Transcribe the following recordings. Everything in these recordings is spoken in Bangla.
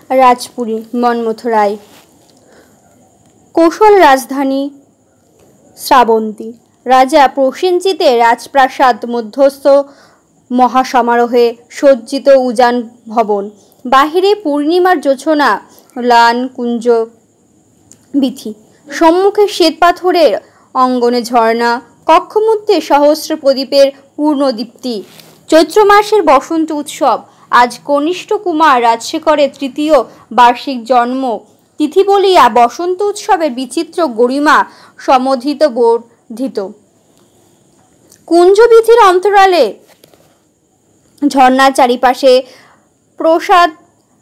রাজপুরী মন্মথরায়। কৌশল রাজধানী শ্রাবন্তী। রাজা প্রসেনজিতের রাজপ্রাসাদ মধ্যস্থ মহাসমারোহে সজ্জিত উজান ভবন। বাহিরে পূর্ণিমার জোছনা লান কুঞ্জ বিথি, সম্মুখে শ্বেতপাথরের অঙ্গনে ঝর্ণা, কক্ষমধ্যে সহস্র প্রদীপের পূর্ণ দীপ্তি। চৈত্র মাসের বসন্ত উৎসব। আজ কনিষ্ঠ কুমার রাজশেখরের তৃতীয় বার্ষিক জন্ম তিথি বলিয়া বসন্ত উৎসবের বিচিত্র গরিমা সমধিত বর্ধিত। কুঞ্জবিধির অন্তরালে ঝর্ণার চারিপাশে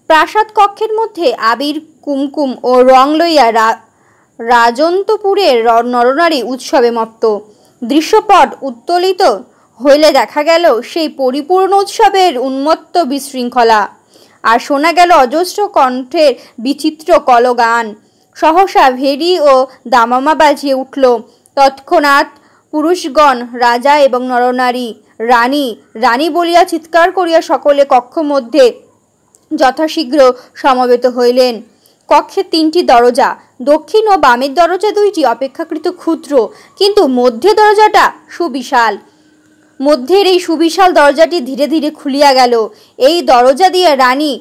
প্রাসাদ কক্ষের মধ্যে আবির কুমকুম ও রং লইয়া রাজন্তপুরের নরনারী উৎসবে মত্ত। দৃশ্যপট উত্তোলিত হইলে দেখা গেল সেই পরিপূর্ণ উৎসবের উন্মত্ত বিশৃঙ্খলা, আর শোনা গেল অজস্র কণ্ঠের বিচিত্র কলগান। সহসা ভেরি ও দামামা বাজিয়ে উঠল। তৎক্ষণাৎ পুরুষগণ, রাজা এবং নরনারী, রানী রানী বলিয়া চিৎকার করিয়া সকলে কক্ষ মধ্যে যথাশীঘ্র সমবেত হইলেন। কক্ষে 3টি দরজা, দক্ষিণ ও বামের দরজা 2টি অপেক্ষাকৃত ক্ষুদ্র, কিন্তু মধ্যে দরজাটা সুবিশাল। মধ্যের এই সুবিশাল দরজাটি ধীরে ধীরে খুলিয়া গেল। এই দরজা দিয়ে রানী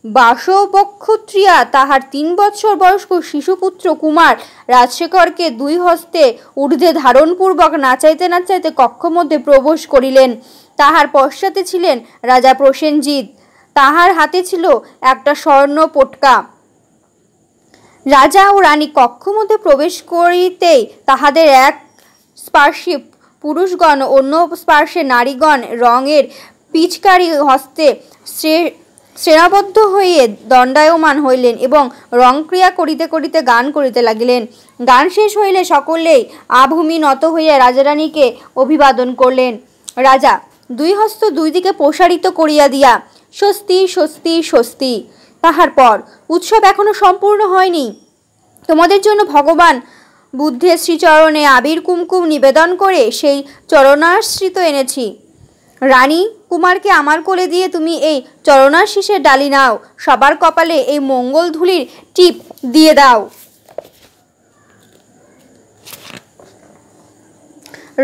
বাসবক্ষত্রিয়া তাহার 3 বৎসর বয়স্ক শিশুপুত্র কুমার রাজশেখরকে 2 হস্তে ঊর্ধ্বে ধারণপূর্বক নাচাইতে নাচাইতে কক্ষ মধ্যে প্রবেশ করিলেন। তাহার পশ্চাতে ছিলেন রাজা প্রসেনজিৎ, তাহার হাতে ছিল একটা স্বর্ণ পটকা। রাজা ও রানী কক্ষ মধ্যে প্রবেশ করিতেই তাহাদের এক স্পর্শে পুরুষগণ, অন্য স্পর্শে নারীগণ রঙের পিচকারি হস্তে শ্রেণাবদ্ধ হইয়ে দণ্ডায়মান হইলেন এবং রং ক্রিয়া করিতে করিতে গান করিতে লাগিলেন। গান শেষ হইলে সকলেই আভূমি নত হইয়া রাজারানীকে অভিবাদন করলেন। রাজা 2 হস্ত 2 দিকে প্রসারিত করিয়া দিয়া স্বস্তি স্বস্তি স্বস্তি। তাহার পর, উৎসব এখনো সম্পূর্ণ হয়নি। তোমাদের জন্য ভগবান বুদ্ধের শ্রীচরণে আবির কুমকুম নিবেদন করে সেই চরণাশ্রিত এনেছি। রানী, কুমারকে আমার কোলে দিয়ে তুমি এই চরণাশিসের ডালি নাও, সবার কপালে এই মঙ্গল ধূলির টিপ দিয়ে দাও।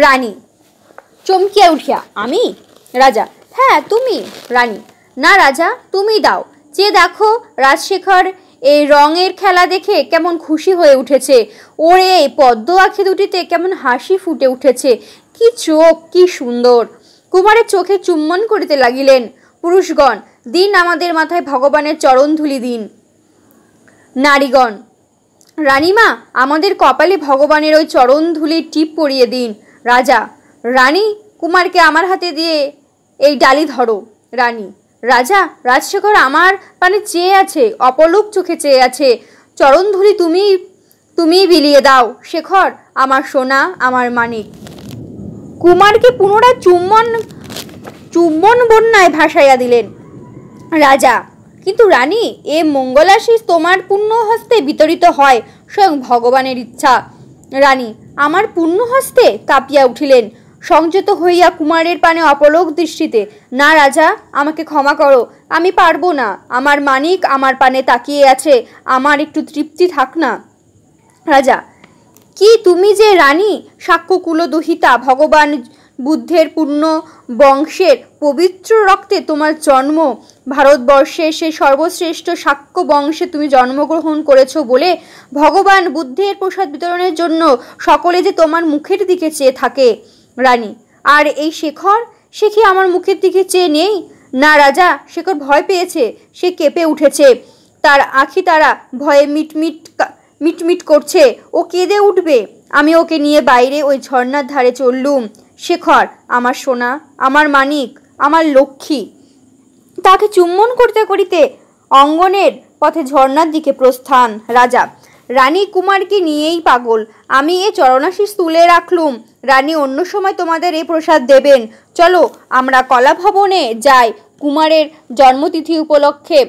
রানী চমকিয়া উঠিয়া, আমি? রাজা, হ্যাঁ তুমি। রানী, না রাজা, তুমি দাও। চেয়ে দেখো, রাজশেখর এই রঙের খেলা দেখে কেমন খুশি হয়ে উঠেছে। ওর এই পদ্ম আঁখি দুটিতে কেমন হাসি ফুটে উঠেছে। কি চোখ, কি সুন্দর। কুমারের চোখে চুম্বন করিতে লাগিলেন। পুরুষগণ, দিন আমাদের মাথায় ভগবানের চরণ ধুলি দিন। নারীগণ, রানীমা, আমাদের কপালে ভগবানের ওই চরণ ধুলির টিপ পরিয়ে দিন। রাজা, রানী, কুমারকে আমার হাতে দিয়ে এই ডালি ধরো। রানী, রাজা, রাজশেখর আমার পানে চেয়ে আছে, অপলক চোখে চেয়ে আছে। চরণ ধুলি তুমি বিলিয়ে দাও। শেখর আমার সোনা, আমার মানিক। কুমারকে পুনরায় চুম্বন বন্যায় ভাসাইয়া দিলেন। রাজা, কিন্তু রানী, এ মঙ্গলাশিস তোমার পুণ্য হস্তে বিতরিত হয় স্বয়ং ভগবানের ইচ্ছা। রানী আমার পুণ্য হস্তে? কাঁপিয়া উঠিলেন সংযত হইয়া কুমারের পানে অপলক দৃষ্টিতে। না রাজা, আমাকে ক্ষমা করো, আমি পারবো না। আমার মানিক আমার পানে তাকিয়ে আছে, আমার একটু তৃপ্তি থাক না। রাজা, কি তুমি যে রানী, সাক্ষ্য কুলদহিতা, ভগবান বুদ্ধের পূর্ণ বংশের পবিত্র রক্তে তোমার জন্ম, ভারতবর্ষের সেই সর্বশ্রেষ্ঠ সাক্ষ্য বংশে তুমি জন্মগ্রহণ করেছো বলে ভগবান বুদ্ধের প্রসাদ বিতরণের জন্য সকলে যে তোমার মুখের দিকে চেয়ে থাকে। রানী, আর এই শেখর, সে কি আমার মুখের দিকে চেয়ে নেই? না রাজা, শেখর ভয় পেয়েছে, সে কেঁপে উঠেছে, তার আঁখি তারা ভয়ে মিটমিট করছে, ও কেঁদে উঠবে। আমি ওকে নিয়ে বাইরে ওই ঝর্ণার ধারে চললুম। শেখর আমার সোনা, আমার মানিক, আমার লক্ষ্মী। তাকে চুম্বন করতে করিতে অঙ্গনের পথে ঝর্ণার দিকে প্রস্থান। রাজা, রানী কুমারকে নিয়েই পাগল, আমি এ চরণাশিস তুলে রাখলুম। রানী অন্য সময় তোমাদের এই প্রসাদ দেবেন। চলো আমরা কলা ভবনে যাই। কুমারের জন্মতিথি উপলক্ষে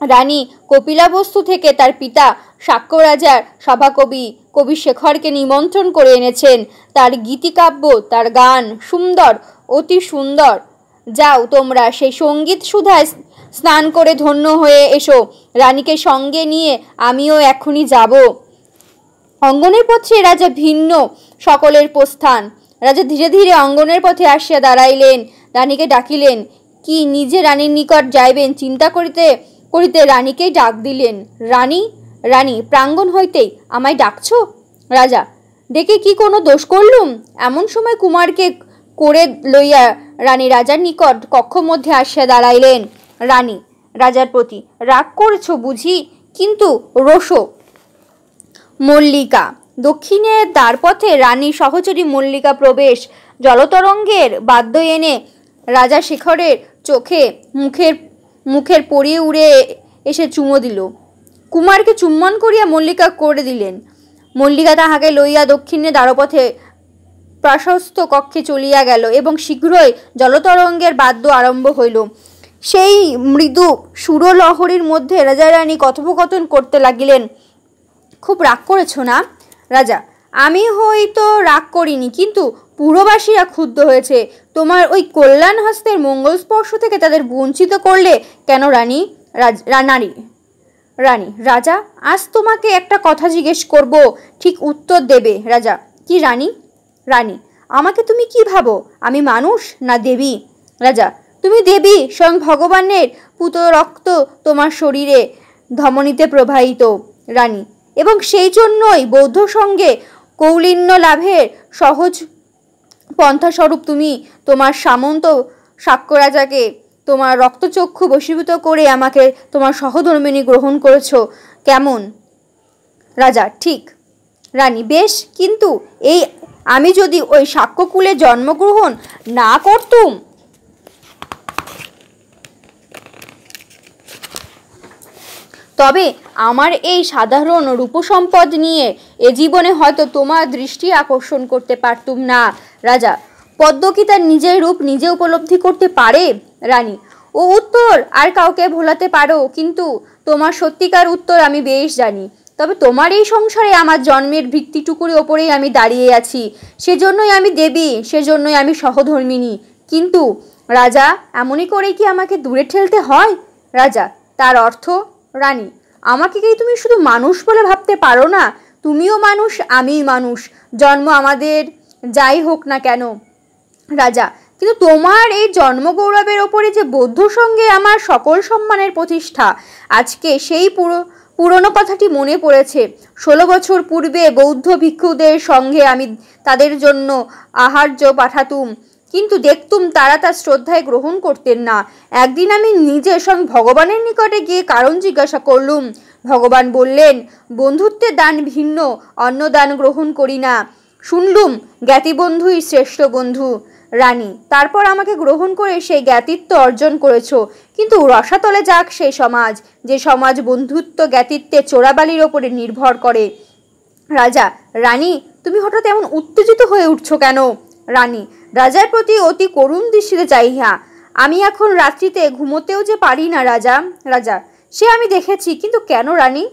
রানী কপিলাবস্তু থেকে তার পিতা শাক্য রাজার সভাকবি কবি শেখরকে নিমন্ত্রণ করে এনেছেন। তার গীতিকাব্য, তার গান সুন্দর, অতি সুন্দর। যাও তোমরা সেই সঙ্গীত সুধায় স্নান করে ধন্য হয়ে এসো। রানীকে সঙ্গে নিয়ে আমিও এখনই যাব। অঙ্গনের পথে রাজা ভিন্ন সকলের প্রস্থান। রাজা ধীরে ধীরে অঙ্গনের পথে আসিয়া দাঁড়াইলেন, রানীকে ডাকিলেন। কি নিজে রানীর নিকট যাইবেন চিন্তা করিতে করিতে রানীকেই ডাক দিলেন। রানী, রানী, প্রাঙ্গণ হইতেই আমায় ডাকছো? রাজা, ডেকে কি কোনো দোষ করলুম? এমন সময় কুমারকে করে লইয়া রানী রাজার নিকট কক্ষ মধ্যে আসিয়া দাঁড়াইলেন। রানী রাজার প্রতি, রাগ করেছ বুঝি? কিন্তু রোষো। মল্লিকা। দক্ষিণে দ্বারপথে রানী সহচরী মল্লিকা প্রবেশ। জলতরঙ্গের বাদ্য এনে রাজা শেখরের চোখে মুখের পরিয়ে উড়ে এসে চুমো দিল। কুমারকে চুম্বন করিয়া মল্লিকা করে দিলেন। মল্লিকা তাহাকে লইয়া দক্ষিণে দ্বারপথে প্রশস্ত কক্ষে চলিয়া গেল এবং শীঘ্রই জলতরঙ্গের বাদ্য আরম্ভ হইল। সেই মৃদু সুরলহরীর মধ্যে রাজা রানী কথোপকথন করতে লাগিলেন। খুব রাগ করেছ না? রাজা, আমি হয়তো রাগ করিনি, কিন্তু পুরবাসীরা ক্ষুব্ধ হয়েছে। তোমার ওই কল্যাণ হস্তের মঙ্গল স্পর্শ থেকে তাদের বঞ্চিত করলে কেন রানী? রানী, রাজা, আজ তোমাকে একটা কথা জিজ্ঞেস করব, ঠিক উত্তর দেবে। রাজা, কি রানী? রানী, আমাকে তুমি কি ভাবো? আমি মানুষ না দেবী? রাজা, তুমি দেবী। স্বয়ং ভগবানের পুত রক্ত তোমার শরীরে ধমনীতে প্রবাহিত। রানী, এবং সেই জন্যই বৌদ্ধ সঙ্গে কৌলিন্য লাভের সহজ পন্থাস্বরূপ তুমি তোমার সামন্ত শাক্য রাজাকে তোমার রক্তচক্ষু বশীভূত করে আমাকে তোমার সহধর্মিণী গ্রহণ করেছ। কেমন? রাজা, ঠিক। রানী, বেশ, কিন্তু এই আমি যদি ওই শাক্যকুলে জন্মগ্রহণ না করতুম, তবে আমার এই সাধারণ রূপসম্পদ নিয়ে এ জীবনে হয়তো তোমার দৃষ্টি আকর্ষণ করতে পারতুম না। রাজা, পদ্ম কি তার নিজের রূপ নিজে উপলব্ধি করতে পারে? রানী, ও উত্তর আর কাউকে ভোলাতে পারো, কিন্তু তোমার সত্যিকার উত্তর আমি বেশ জানি। তবে তোমার এই সংসারে আমার জন্মের ভিত্তিটুকুর ওপরেই আমি দাঁড়িয়ে আছি। সেজন্যই আমি দেবী, সেজন্যই আমি সহধর্মিণী। কিন্তু রাজা, এমনই করে কি আমাকে দূরে ঠেলতে হয়? রাজা, তার অর্থ? রানী, আমাকে কি তুমি শুধু মানুষ বলে ভাবতে পারো না? তুমিও মানুষ, আমিই মানুষ, জন্ম আমাদের যাই হোক না কেন। রাজা, কিন্তু তোমার এই জন্মগৌরবের ওপরে যে বৌদ্ধ সঙ্গে আমার সকল সম্মানের প্রতিষ্ঠা, আজকে সেই পুরনো কথাটি মনে পড়েছে। 16 বছর পূর্বে বৌদ্ধ ভিক্ষুদের সঙ্গে আমি তাদের জন্য আহার্য পাঠাতুম, কিন্তু দেখতুম তারা তার শ্রদ্ধায় গ্রহণ করতেন না। একদিন আমি নিজে স্বয়ং ভগবানের নিকটে গিয়ে কারণ জিজ্ঞাসা করলুম। ভগবান বললেন, বন্ধুত্বের দান ভিন্ন, অন্য দান গ্রহণ করি না। শুনলুম জ্ঞাতিবন্ধুই শ্রেষ্ঠ বন্ধু। রানী, তারপর আমাকে গ্রহণ করে সেই জ্ঞাতিত্ব অর্জন করেছ, কিন্তু রসাতলে যাক সেই সমাজ, যে সমাজ বন্ধুত্ব জ্ঞাতিত্বে চোরাবালির ওপরে নির্ভর করে। রাজা, রানী, তুমি হঠাৎ এমন উত্তেজিত হয়ে উঠছো কেন? রানী, রাজার প্রতি অতি করুণ দৃষ্টিতে চাইয়া, আমি এখন রাত্রিতে ঘুমোতেও যে পারি না রাজা। রাজা, সে আমি দেখেছি, কিন্তু কেন রানী?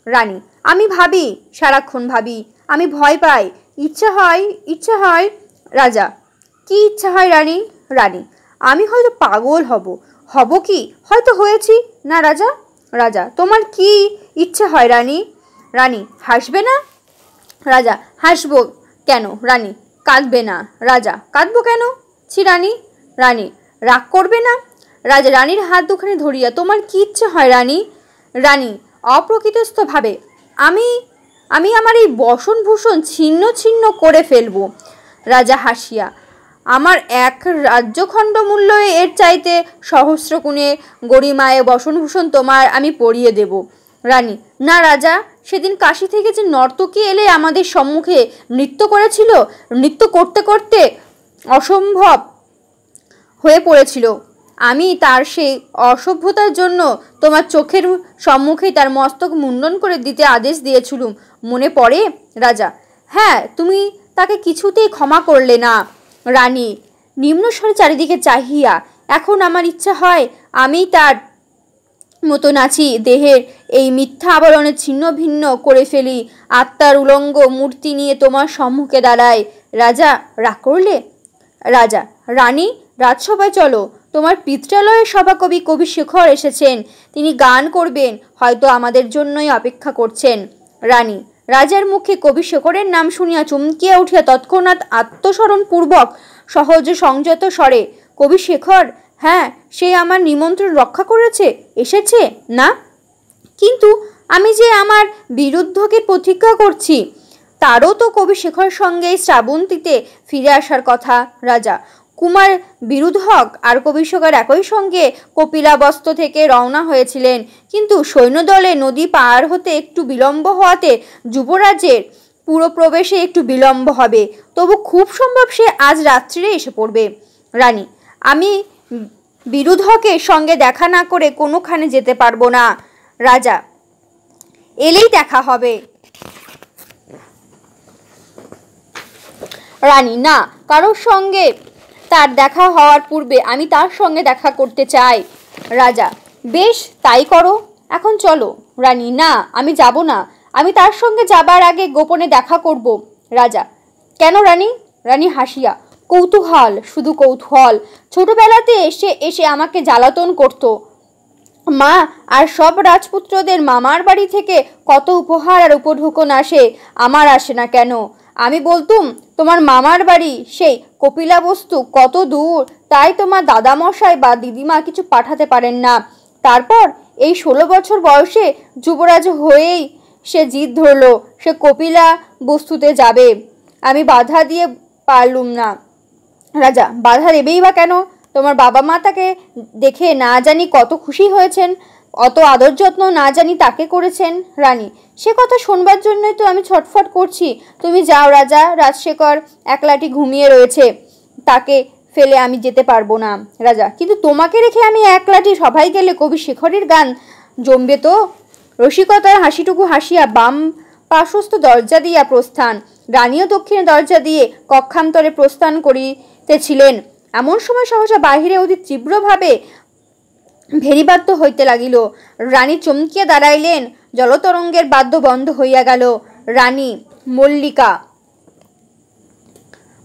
রানী, আমি ভাবি, সারাক্ষণ ভাবি, আমি ভয় পাই, ইচ্ছা হয়। রাজা, কি ইচ্ছা হয় রানী? রানী, আমি হয়তো পাগল হব কি হয়তো হয়েছি না রাজা। রাজা, তোমার কি ইচ্ছা হয় রানী? রানী, হাসবে না? রাজা, হাসবো কেন? রানী, কাঁদবে না? রাজা, কাঁদবো কেন? ছি রানী। রানী, রাগ করবে না? রাজা রানীর হাত দুখানি ধরিয়া, তোমার কি ইচ্ছা হয় রানী? রানী, অপ্রকৃতস্থ ভাবে আমি আমার এই বসনভূষণ ছিন্ন ছিন্ন করে ফেলবো। রাজা হাসিয়া, আমার এক রাজ্যখণ্ড মূল্য এর চাইতে সহস্রগুণে গরিমায় বসনভূষণ তোমার আমি পরিয়ে দেব। রানী, না রাজা, সেদিন কাশী থেকে যে নর্তকী এলে আমাদের সম্মুখে নৃত্য করেছিল, নৃত্য করতে করতে অসম্ভব হয়ে পড়েছিল, আমি তার সেই অসভ্যতার জন্য তোমার চোখের সম্মুখেই তার মস্তক মুন্ডন করে দিতে আদেশ দিয়েছিলুম, মনে পড়ে? রাজা, হ্যাঁ, তুমি তাকে কিছুতেই ক্ষমা করলে না। রানী নিম্নস্বরে চারিদিকে চাহিয়া, এখন আমার ইচ্ছা হয় আমি তার মতো নাচি, দেহের এই মিথ্যা আবরণে ছিন্ন ভিন্ন করে ফেলি, আত্মার উলঙ্গ মূর্তি নিয়ে তোমার সম্মুখে দাঁড়ায়। রাজা, রাগ করলে? রাজা, রানী, রাজসভায় চলো, তোমার পিত্রালয়ের সভাকবি কবি শেখর এসেছেন, তিনি গান করবেন, হয়তো আমাদের জন্যই অপেক্ষা করছেন। রানী, রাজার মুখে কবি শেখরের নাম শুনিয়া চমকিয়া উঠিয়া তৎক্ষণাৎ আত্মস্মরণপূর্বক সহজ সংযত স্বরে, কবি শেখর? হ্যাঁ, সে আমার নিমন্ত্রণ রক্ষা করেছে, এসেছে না? কিন্তু আমি যে আমার বিরুদ্ধকে প্রতীক্ষা করছি, তারও তো কবি শেখর সঙ্গে শ্রাবন্তীতে ফিরে আসার কথা। রাজা, কুমার বিরুদ্ধক আর কবি শেখর একই সঙ্গে কপিলাবস্ত থেকে রওনা হয়েছিলেন, কিন্তু সৈন্যদলে নদী পার হতে একটু বিলম্ব হওয়াতে যুবরাজের পুরো প্রবেশে একটু বিলম্ব হবে, তবু খুব সম্ভব সে আজ রাত্রিরে এসে পড়বে। রানী, আমি বিরুদ্ধকের সঙ্গে দেখা না করে কোনোখানে যেতে পারবো না। রাজা, এলেই দেখা হবে। রানী, না, কারোর সঙ্গে তার দেখা হওয়ার পূর্বে আমি তার সঙ্গে দেখা করতে চাই। রাজা, বেশ, তাই করো, এখন চলো। রানী, না, আমি যাব না, আমি তার সঙ্গে যাবার আগে গোপনে দেখা করব। রাজা, কেন রানী? রানী হাসিয়া, কৌতূহল, শুধু কৌতূহল। ছোটবেলাতে এসে এসে আমাকে জ্বালাতন করতো মা, আর সব রাজপুত্রদের মামার বাড়ি থেকে কত উপহার আর উপঢৌকন আসে, আমার আসে না কেন? আমি বলতুম, তোমার মামার বাড়ি সেই কপিলাবস্তু কত দূর, তাই তোমার দাদামশাই বা দিদিমা কিছু পাঠাতে পারেন না। তারপর এই 16 বছর বয়সে যুবরাজ হয়েই সে জিদ ধরল সে কপিলা বস্তুতে যাবে। আমি বাধা দিয়ে পারলুম না। রাজা, বাধা দেবেই বা কেন? তোমার বাবা মা তাকে দেখে না জানি কত খুশি হয়েছেন, অত আদর যত্ন না জানি তাকে করেছেন। রানী, সে কথা শোনবার জন্যই তো আমি ছটফট করছি। তুমি যাও রাজা, রাজশেখর একলাটি ঘুমিয়ে রয়েছে, তাকে ফেলে আমি যেতে পারবো না। রাজা, কিন্তু তোমাকে রেখে আমি একলাটি সভায় গেলে কবি শেখরের গান জমবে তো? রসিকতার হাসিটুকু হাসিয়া বাম পার্শ্বস্থ দরজা দিয়া প্রস্থান। রানীও দক্ষিণে দরজা দিয়ে কক্ষান্তরে প্রস্থান করিতেছিলেন। এমন সময় সহসা বাহিরে অতি তীব্রভাবে ভেরিবাদ্য হইতে লাগিল। রানী চমকিয়া দাঁড়াইলেন, জলতরঙ্গের বাদ্য বন্ধ হইয়া গেল। রানী,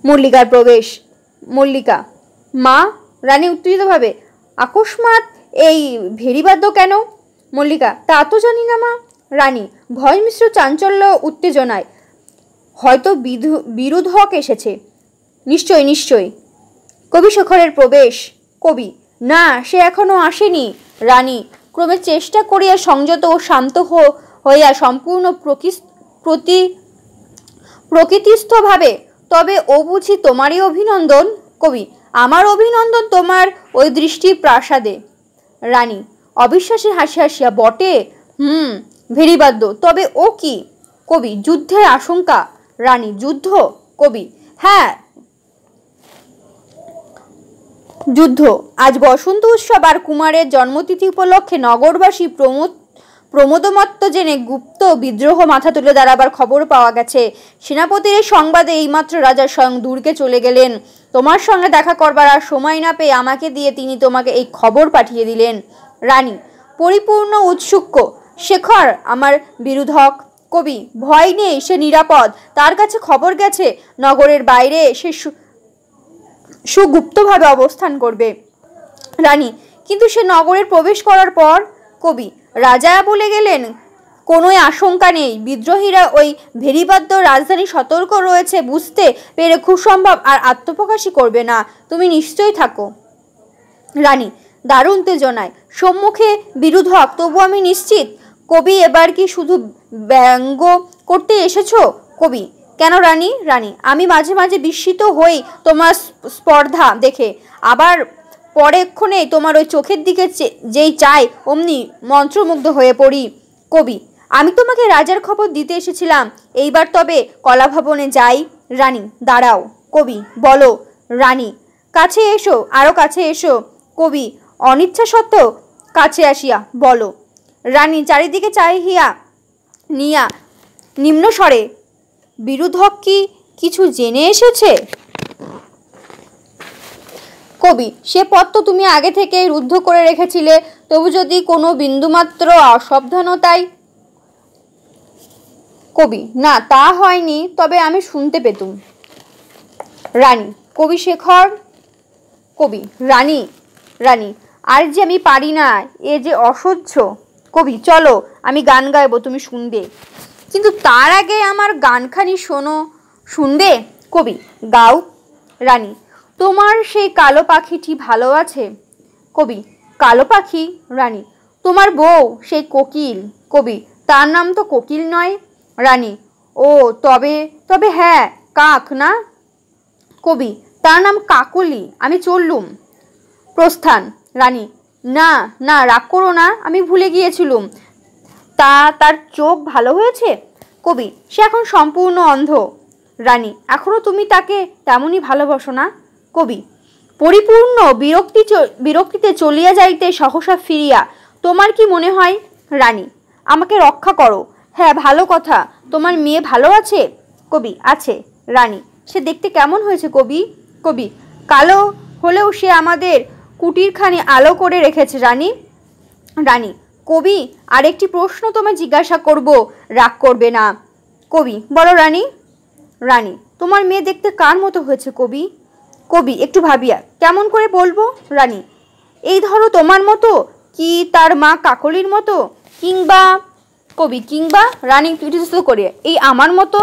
মল্লিকার প্রবেশ। মল্লিকা, মা। রানী উত্তেজিতভাবে, আকস্মাৎ এই ভেরিবাদ্য কেন? মল্লিকা, তা তো জানি না মা। রানী, ভয় মিশ্র চাঞ্চল্য উত্তেজনায়, হয়তো বিরুদ্ধক এসেছে। নিশ্চয় নিশ্চয়। কবি শেখরের প্রবেশ। কবি, না, সে এখনো আসেনি। রানী ক্রমে চেষ্টা করিয়া সংযত ও শান্ত হইয়া সম্পূর্ণ প্রকৃতিস্থভাবে, তবে ও বুঝি তোমারই অভিনন্দন? কবি, আমার অভিনন্দন তোমার ওই দৃষ্টির প্রাসাদে। রানী অবিশ্বাসের হাসি হাসিয়া, বটে? ভেরিবাদ্য, তবে ও কি? কবি, যুদ্ধের আশঙ্কা। রানী, যুদ্ধ? কবি, হ্যাঁ, যুদ্ধ। আজ বসন্ত উৎসব আর কুমারের জন্মতিথি উপলক্ষে নগরবাসী প্রমোদমত্ত জেনে গুপ্ত বিদ্রোহ মাথা তুলে দাঁড়াবার খবর পাওয়া গেছে। সেনাপতির এই সংবাদে এইমাত্র রাজা স্বয়ং দুর্গে চলে গেলেন। তোমার সঙ্গে দেখা করবার আর সময় না পেয়ে আমাকে দিয়ে তিনি তোমাকে এই খবর পাঠিয়ে দিলেন। রানী পরিপূর্ণ উৎসুক, শেখর আমার বিরুদ্ধক। কবি, ভয় নেই, সে নিরাপদ, তার কাছে খবর গেছে নগরের বাইরে সে সুগুপ্তভাবে অবস্থান করবে। রানী, কিন্তু সে নগরের প্রবেশ করার পর? কবি, রাজা বলে গেলেন কোনো আশঙ্কা নেই, বিদ্রোহীরা ওই ভেরিবাদ্য রাজধানী সতর্ক রয়েছে বুঝতে পেরে খুব সম্ভব আর আত্মপ্রকাশই করবে না, তুমি নিশ্চয়ই থাকো। রানী দারুণ উত্তেজনায়, সম্মুখে বিরুদ্ধক, তবু আমি নিশ্চিত। কবি, এবার কি শুধু ব্যঙ্গ করতে এসেছো? কবি, কেন রানী? রানী, আমি মাঝে মাঝে বিস্মিত হই তোমার স্পর্ধা দেখে, আবার পরেক্ষণে তোমার ওই চোখের দিকে যেই চাই অমনি মন্ত্রমুগ্ধ হয়ে পড়ি। কবি, আমি তোমাকে রাজার খবর দিতে এসেছিলাম, এইবার তবে কলাভবনে যাই। রানী, দাঁড়াও। কবি, বলো। রানী, কাছে এসো, আরো কাছে এসো। কবি, অনিচ্ছা সত্ত্বেও কাছে আসিয়া বলো। রানী চারিদিকে চাহিয়া নিয়া নিম্ন স্বরে, বিরুদ্ধক কি কিছু জেনে এসেছে? কবি, সে পথ তো তুমি আগে থেকেই রুদ্ধ করে রেখেছিলে, তবু যদি কোনো বিন্দুমাত্র অসাবধানতায়। কবি, না, তা হয়নি, তবে আমি শুনতে পেতুম। রানী, কবি শেখর? কবি, রানী রানী, আর যে আমি পারি না, এ যে অসহ্য। কবি, চলো আমি গান গাইবো, তুমি শুনবে, কিন্তু তার আগে আমার গানখানি শোনো, শুনবে? কবি, গাও। রানী, তোমার সেই কালো পাখিটি ভালো আছে? কবি, কালো পাখি? রানী, তোমার বউ সেই কোকিল? কবি, তার নাম তো কোকিল নয়। রানী, ও তবে তবে হ্যাঁ, কাক না? কবি, তার নাম কাকলি, আমি চললুম। প্রস্থান। রানী, না না, রাগ করো না, আমি ভুলে গিয়েছিলুম। তার চোখ ভালো হয়েছে? কবি, সে এখন সম্পূর্ণ অন্ধ। রানী, এখনো তুমি তাকে তেমনই ভালোবাসো না? কবি, পরিপূর্ণ বিরক্তিতে চলিয়া যাইতে সহসা ফিরিয়া তোমার কি মনে হয়? রানী, আমাকে রক্ষা করো। হ্যাঁ, ভালো কথা, তোমার মেয়ে ভালো আছে? কবি, আছে। রানী, সে দেখতে কেমন হয়েছে কবি? কবি, কালো হলেও সে আমাদের কুটিরখানি আলো করে রেখেছে রানী। রানী, কবি, আরেকটি প্রশ্ন তোমায় জিজ্ঞাসা করব, রাগ করবে না? কবি, বলো রানী। রানী, তোমার মেয়ে দেখতে কার মতো হয়েছে কবি? কবি, একটু ভাবিয়া, কেমন করে বলবো? রানী, এই ধরো তোমার মতো, কি তার মা কাকলির মতো, কিংবা? কবি, কিংবা? রানী কিছু করে, এই আমার মতো।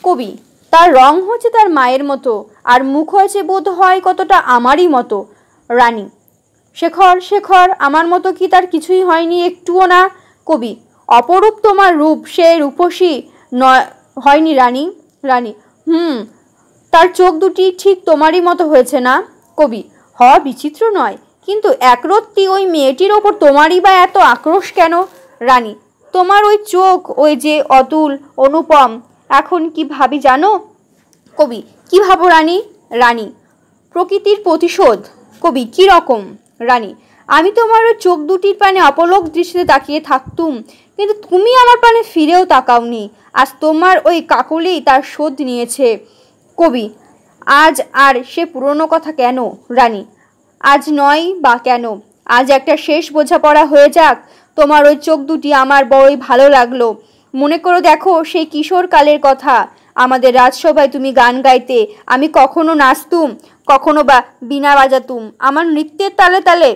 কবি, তার রং হচ্ছে তার মায়ের মতো, আর মুখ হয়েছে বোধ হয় কতটা আমারই মতো। রানী, শেখর শেখর আমার মতো কি তার কিছুই হয়নি, একটুও না? কবি, অপরূপ তোমার রূপ, সে রূপসী নয় হয়নি রানী? রানী, তার চোখ দুটি ঠিক তোমারই মতো হয়েছে না? কবি, বিচিত্র নয়, কিন্তু একরত্তি ওই মেয়েটির ওপর তোমারই বা এত আক্রোশ কেন? রানী, তোমার ওই চোখ, ওই যে অতুল অনুপম, এখন কি ভাবি জানো? কবি, কি ভাবো রানী? রানী, প্রকৃতির প্রতিশোধ। কবি, কি রকম? রানী, আমি তোমার ওই চোখ দুটির পানে অপলক দৃষ্টিতে তাকিয়ে থাকতুম, কিন্তু তুমি আমার পানে ফিরেও তাকাওনি। আজ তোমার ওই কাকলি তার শোধ নিয়েছে। কবি, আজ আর সে পুরনো কথা কেন? রানী, আজ নয় বা কেন, আজ একটা শেষ বোঝাপড়া হয়ে যাক। তোমার ওই চোখ দুটি আমার বড়ই ভালো লাগলো। মনে করে দেখো সেই কিশোর কালের কথা, আমাদের রাজসভায় তুমি গান গাইতে, আমি কখনো নাচতুম, কখনো বা বীণা বাজাতুম। আমার নৃত্যের তালে তালে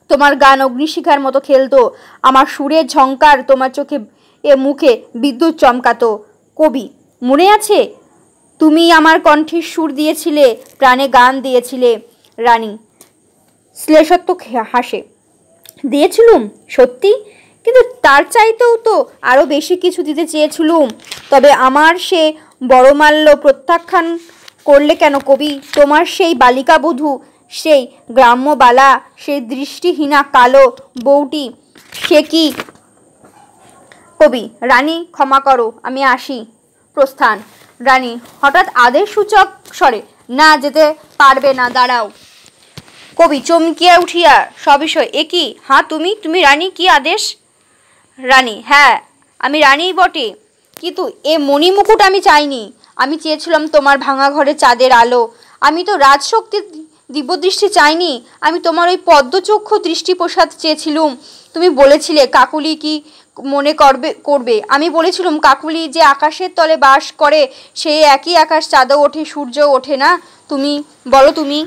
তোমার গান অগ্নিশিখার মতো খেলতো, আমার সুরের ঝংকার তোমার চোখে মুখে বিদ্যুৎ চমকাতো। কবি, মনে আছে তুমি আমার কণ্ঠে সুর দিয়েছিলে, প্রাণে গান দিয়েছিলে? রানী শ্লেষাত্মক হাসে, দিয়েছিলুম সত্যি, কিন্তু তার চাইতেও তো আরও বেশি কিছু দিতে চেয়েছিলুম। তবে আমার সে বড়মাল্য প্রত্যাখ্যান করলে কেন কবি? তোমার সেই বালিকা বধূ, সেই গ্রাম্যবালা, সেই দৃষ্টিহীনা কালো বউটি, সে কি? কবি, রানী ক্ষমা করো, আমি আসি। প্রস্থান। রানী হঠাৎ আদেশ সূচক স্বরে, না, যেতে পারবে না, দাঁড়াও। কবি চমকিয়া উঠিয়া সবিষয়, এ কি? হ্যাঁ, তুমি রানী, কি আদেশ? রানী, হ্যাঁ, আমি রানীই বটে, কিন্তু এ মণিমুকুট আমি চাইনি। আমি চেয়েছিলাম তোমার ভাঙা ঘরে চাঁদের আলো। আমি তো রাজশক্তির দিব্যদৃষ্টি চাইনি, আমি তোমার ওই পদ্মচক্ষু দৃষ্টিপ্রসাদ চেয়েছিলুম। তুমি বলেছিলে কাকুলি কি মনে করবে। আমি বলেছিলুম কাকুলি যে আকাশের তলে বাস করে, সেই একই আকাশ চাঁদও ওঠে, সূর্য ওঠে না? তুমি বলো, তুমি?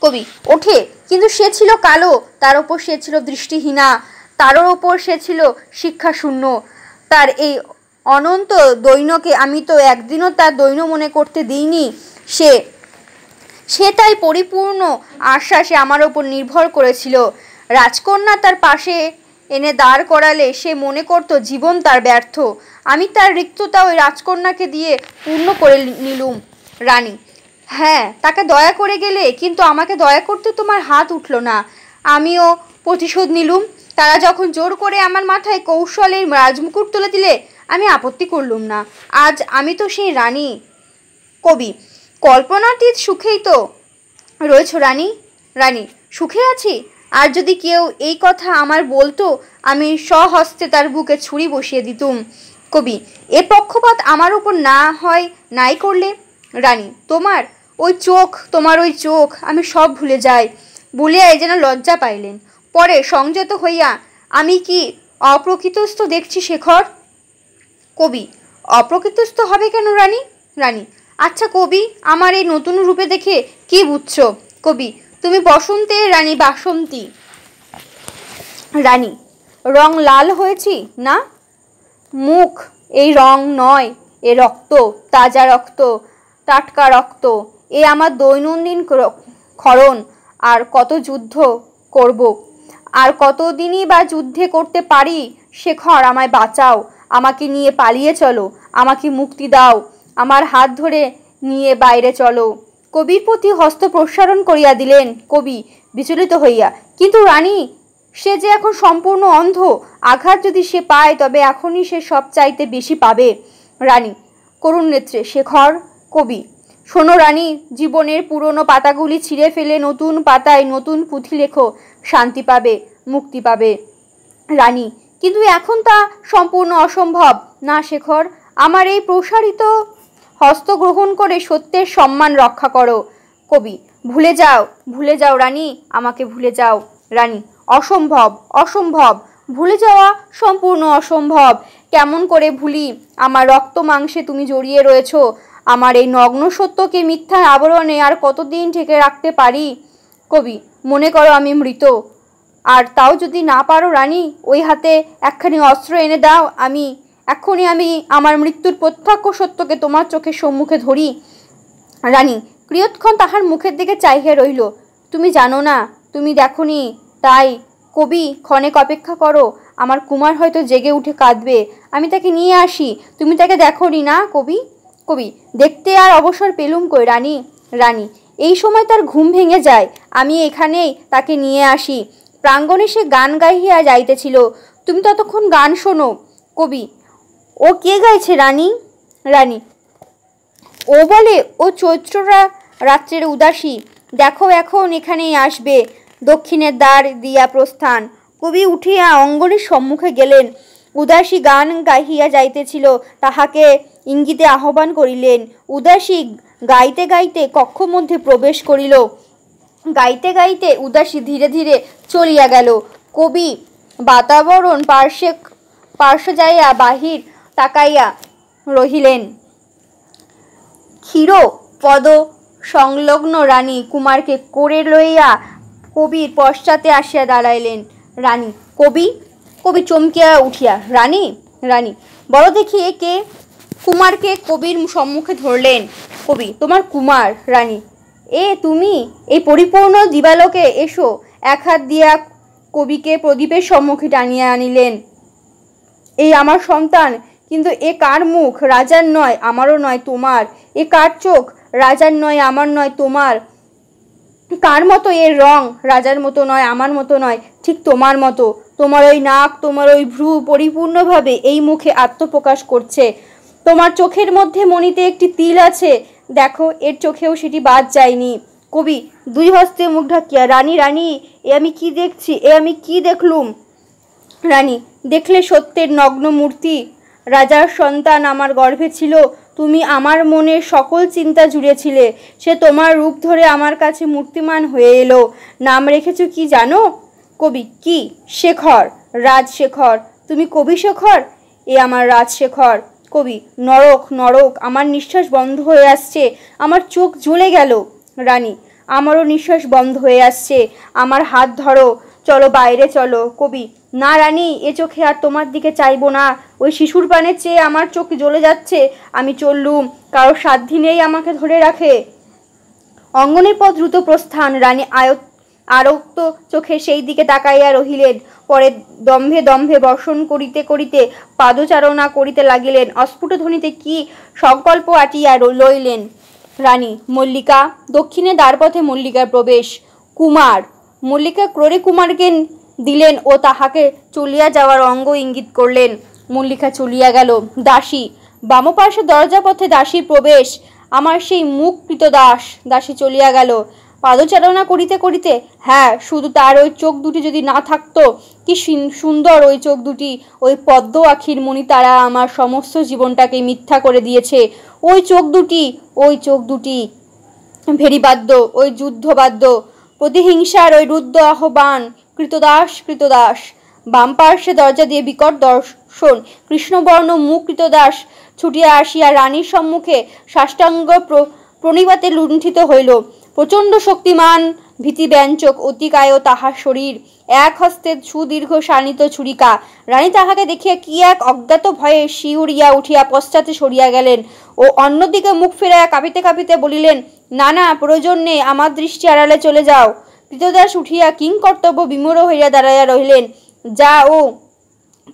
কবি, ওঠে, কিন্তু সে ছিল কালো, তার ওপর সে ছিল দৃষ্টিহীনা, তার ওপর সে ছিল শিক্ষাশূন্য। তার এই অনন্ত দৈন্যকে আমি তো একদিনও তার দৈন্য মনে করতে দিইনি। সে তাই পরিপূর্ণ আশ্বাসে আমার ওপর নির্ভর করেছিল। রাজকন্যা তার পাশে এনে দাঁড় করালে সে মনে করত জীবন তার ব্যর্থ। আমি তার রিক্ততা ওই রাজকন্যাকে দিয়ে পূর্ণ করে নিলুম। রানী, হ্যাঁ, তাকে দয়া করে গেলে, কিন্তু আমাকে দয়া করতে তোমার হাত উঠল না। আমিও প্রতিশোধ নিলুম। তারা যখন জোর করে আমার মাথায় কৌশলের রাজমুকুট তুলে দিলে, আমি আপত্তি করলুম না। আজ আমি তো সেই রানী। কবি, কল্পনাতীত সুখেই তো রয়েছ রানী। রানী, সুখে আছি। আর যদি কেউ এই কথা আমার বলতো, আমি স্বহস্তে তার বুকে ছুরি বসিয়ে দিতুম। কবি, এ পক্ষপাত আমার উপর না হয় নাই করলে? রানী, তোমার ওই চোখ, আমি সব ভুলে যাই। বলিয়া যেন লজ্জা পাইলেন। পরে সংযত হইয়া, আমি কি অপ্রকৃতস্থ দেখছি শেখর? কবি, অপ্রকৃতস্থ হবে কেন রানী? রানী, আচ্ছা কবি, আমার এই নতুন রূপে দেখে কি বুঝছো? কবি, তুমি বসন্তের রানী বাসন্তী। রানী, রং লাল হয়েছি না? মুখ, এই রং নয়, এ রক্ত, তাজা রক্ত, টাটকা রক্ত। এ আমার দৈনন্দিন ক্ষরণ। আর কত যুদ্ধ করব, আর কতদিনই বা যুদ্ধে করতে পারি। শেখর, আমায় বাঁচাও, আমাকে নিয়ে পালিয়ে চলো, আমাকে মুক্তি দাও, আমার হাত ধরে নিয়ে বাইরে চলো। কবির প্রতি হস্ত প্রসারণ করিয়া দিলেন কবি বিচলিত হইয়া। কিন্তু রানী, সে যে এখন সম্পূর্ণ অন্ধ। আঘাত যদি সে পায় তবে এখনই সে সব চাইতে বেশি পাবে। রানী করুণ নেত্রে, শেখর। কবি, শোনো রানী, জীবনের পুরনো পাতাগুলি ছিঁড়ে ফেলে নতুন পাতায় নতুন পুঁথি লেখো, শান্তি পাবে, মুক্তি পাবে। রানী, কিন্তু এখন তা সম্পূর্ণ অসম্ভব। না শেখর, আমার এই প্রসারিত হস্ত গ্রহণ করে সত্যের সম্মান রক্ষা করো। কবি, ভুলে যাও রানী, আমাকে ভুলে যাও। রানী, অসম্ভব, অসম্ভব, ভুলে যাওয়া সম্পূর্ণ অসম্ভব। কেমন করে ভুলি? আমার রক্ত মাংসে তুমি জড়িয়ে রয়েছ। আমার এই নগ্ন সত্যকে মিথ্যার আবরণে আর কতদিন ঢেকে রাখতে পারি? কবি, মনে করো আমি মৃত। আর তাও যদি না পারো রানী, ওই হাতে একখানি অস্ত্র এনে দাও, এক্ষুনি আমি আমার মৃত্যুর প্রত্যক্ষ সত্যকে তোমার চোখের সম্মুখে ধরি। রানী কিয়ৎক্ষণ তাহার মুখের দিকে চাহিয়া রহিল। তুমি জানো না, তুমি দেখনি, তাই। কবি, ক্ষণেক অপেক্ষা করো, আমার কুমার হয়তো জেগে উঠে কাঁদবে, আমি তাকে নিয়ে আসি। তুমি তাকে দেখনি না? কবি, দেখতে আর অবসর পেলুম কই রানী। রানী, এই সময় তার ঘুম ভেঙে যায়, আমি এখানেই তাকে নিয়ে আসি। প্রাঙ্গণে সে গান গাইয়া যাইতেছিল, তুমি ততক্ষণ গান শোনো। কবি, ও কে গাইছে রানী? রানী, ও বলে, ও চৈত্ররা রাত্রের উদাসী, দেখো এখন এখানেই আসবে। দক্ষিণের দ্বার দিয়া প্রস্থান। কবি উঠিয়া অঙ্গনের সম্মুখে গেলেন। উদাসী গান গাহিয়া যাইতেছিল, তাহাকে ইঙ্গিতে আহ্বান করিলেন। উদাসী গাইতে গাইতে কক্ষ মধ্যে প্রবেশ করিল। গাইতে গাইতে উদাসী ধীরে ধীরে চলিয়া গেল। কবি বাতাবরণ পার্শ্বে যাইয়া বাহির তাকাইয়া রহিলেন। ক্ষীর পদ সংলগ্ন রানী কুমারকে কোলে লইয়া কবির পশ্চাতে আসিয়া দাঁড়াইলেন। রানী, কবি চমকিয়া উঠিয়া, রানী, বলো দেখি এ কে? কুমারকে কবির সম্মুখে ধরলেন। কবি, তোমার কুমার। রানী, এ তুমি? এই পরিপূর্ণ দিবালোকে এসো। এক হাত দিয়া কবিকে প্রদীপের সম্মুখে টানিয়া আনিলেন। এই আমার সন্তান, কিন্তু এ কার মুখ? রাজার নয়, আমারও নয়, তোমার। এ কার চোখ? রাজার নয়, আমার নয়, তোমার। কার মতো এর রং? রাজার মতো নয়, আমার মতো নয়, ঠিক তোমার মতো। তোমার ওই নাক, তোমার ওই ভ্রু পরিপূর্ণভাবে এই মুখে আত্মপ্রকাশ করছে। তোমার চোখের মধ্যে মণিতে একটি তিল আছে, দেখো এর চোখেও সেটি বাদ যায়নি। কবি দুই হস্তে মুখ ঢাকিয়া, রানী, এ আমি কি দেখছি, এ আমি কি দেখলুম? রানী, দেখলে সত্যের নগ্ন মূর্তি। রাজার সন্তান আমার গর্ভে ছিল, তুমি আমার মনের সকল চিন্তা জুড়েছিলে। সে তোমার রূপ ধরে আমার কাছে মূর্তিমান হয়ে এলো। নাম রেখেছ কি জানো? কবি, কি? শেখর, রাজশেখর। তুমি কবি শেখর? এ আমার রাজশেখর। কবি, নরক, আমার নিঃশ্বাস বন্ধ হয়ে আসছে, আমার চোখ জ্বলে গেল। রানী, আমারও নিঃশ্বাস বন্ধ হয়ে আসছে, আমার হাত ধরো, চলো বাইরে চলো। কবি, না রানী, এ চোখে আর তোমার দিকে চাইবো না। ওই শিশুর পানের চেয়ে আমার চোখ জ্বলে যাচ্ছে। আমি চললুম, কারো সাধ্য নেই আমাকে ধরে রাখে। অঙ্গনের পথ দ্রুত প্রস্থান। রানী আরক্ত চোখে সেই দিকে তাকাইয়া রহিলেন। পরে দম্ভে বর্ষণ করিতে করিতে পাদচারণা করিতে লাগিলেন। অস্ফুট ধ্বনিতে কি সংকল্প আটিয়া লইলেন। রানী, মল্লিকা। দক্ষিণে দ্বারপথে মল্লিকার প্রবেশ। কুমার। মল্লিকা ক্রোড়ে কুমারকে দিলেন ও তাহাকে চলিয়া যাওয়ার অঙ্গ ইঙ্গিত করলেন। মল্লিকা চলিয়া গেল। দাসী। বামপার্শ্বে দরজা পথে দাসীর প্রবেশ। আমার সেই মুখ কৃতদাস। দাসী চলিয়া গেল। পাদচারণা করিতে করিতে, হ্যাঁ, শুধু তার ওই চোখ দুটি যদি না থাকতো, কি সুন্দর ওই চোখ দুটি! ওই পদ্ম আখির মণি তারা আমার সমস্ত জীবনটাকে মিথ্যা করে দিয়েছে। ওই চোখ দুটি ভেরিবাদ্য, ওই যুদ্ধবাদ্য, প্রতিহিংসার ওই রুদ্ধ আহ্বান। কৃতদাস। বাম পার্শ্বে দরজা দিয়ে বিকট দর্শন। কৃষ্ণবর্ণ মুখ কৃতদাস ছুটিয়া আসিয়া রানীর সম্মুখে সাষ্টাঙ্গ প্রণিপাতে লুণ্ঠিত হইল। প্রচণ্ড শক্তিমান ভীতিব্যঞ্জক অতিকায় তাহার শরীর, এক হস্তে সুদীর্ঘ শানিত ছুরিকা। রানী তাহাকে দেখিয়া কি এক অজ্ঞাত ভয়ে শিউরিয়া উঠিয়া পশ্চাতে সরিয়া গেলেন ও অন্যদিকে মুখ ফেরাইয়া কাঁপিতে কাঁপিতে বলিলেন, না না, প্রয়োজন নেই, আমার দৃষ্টি আড়ালে চলে যাও। কৃতদাস উঠিয়া কিংকর্তব্য বিমূঢ় হইয়া দাঁড়াইয়া রহিলেন। যা ও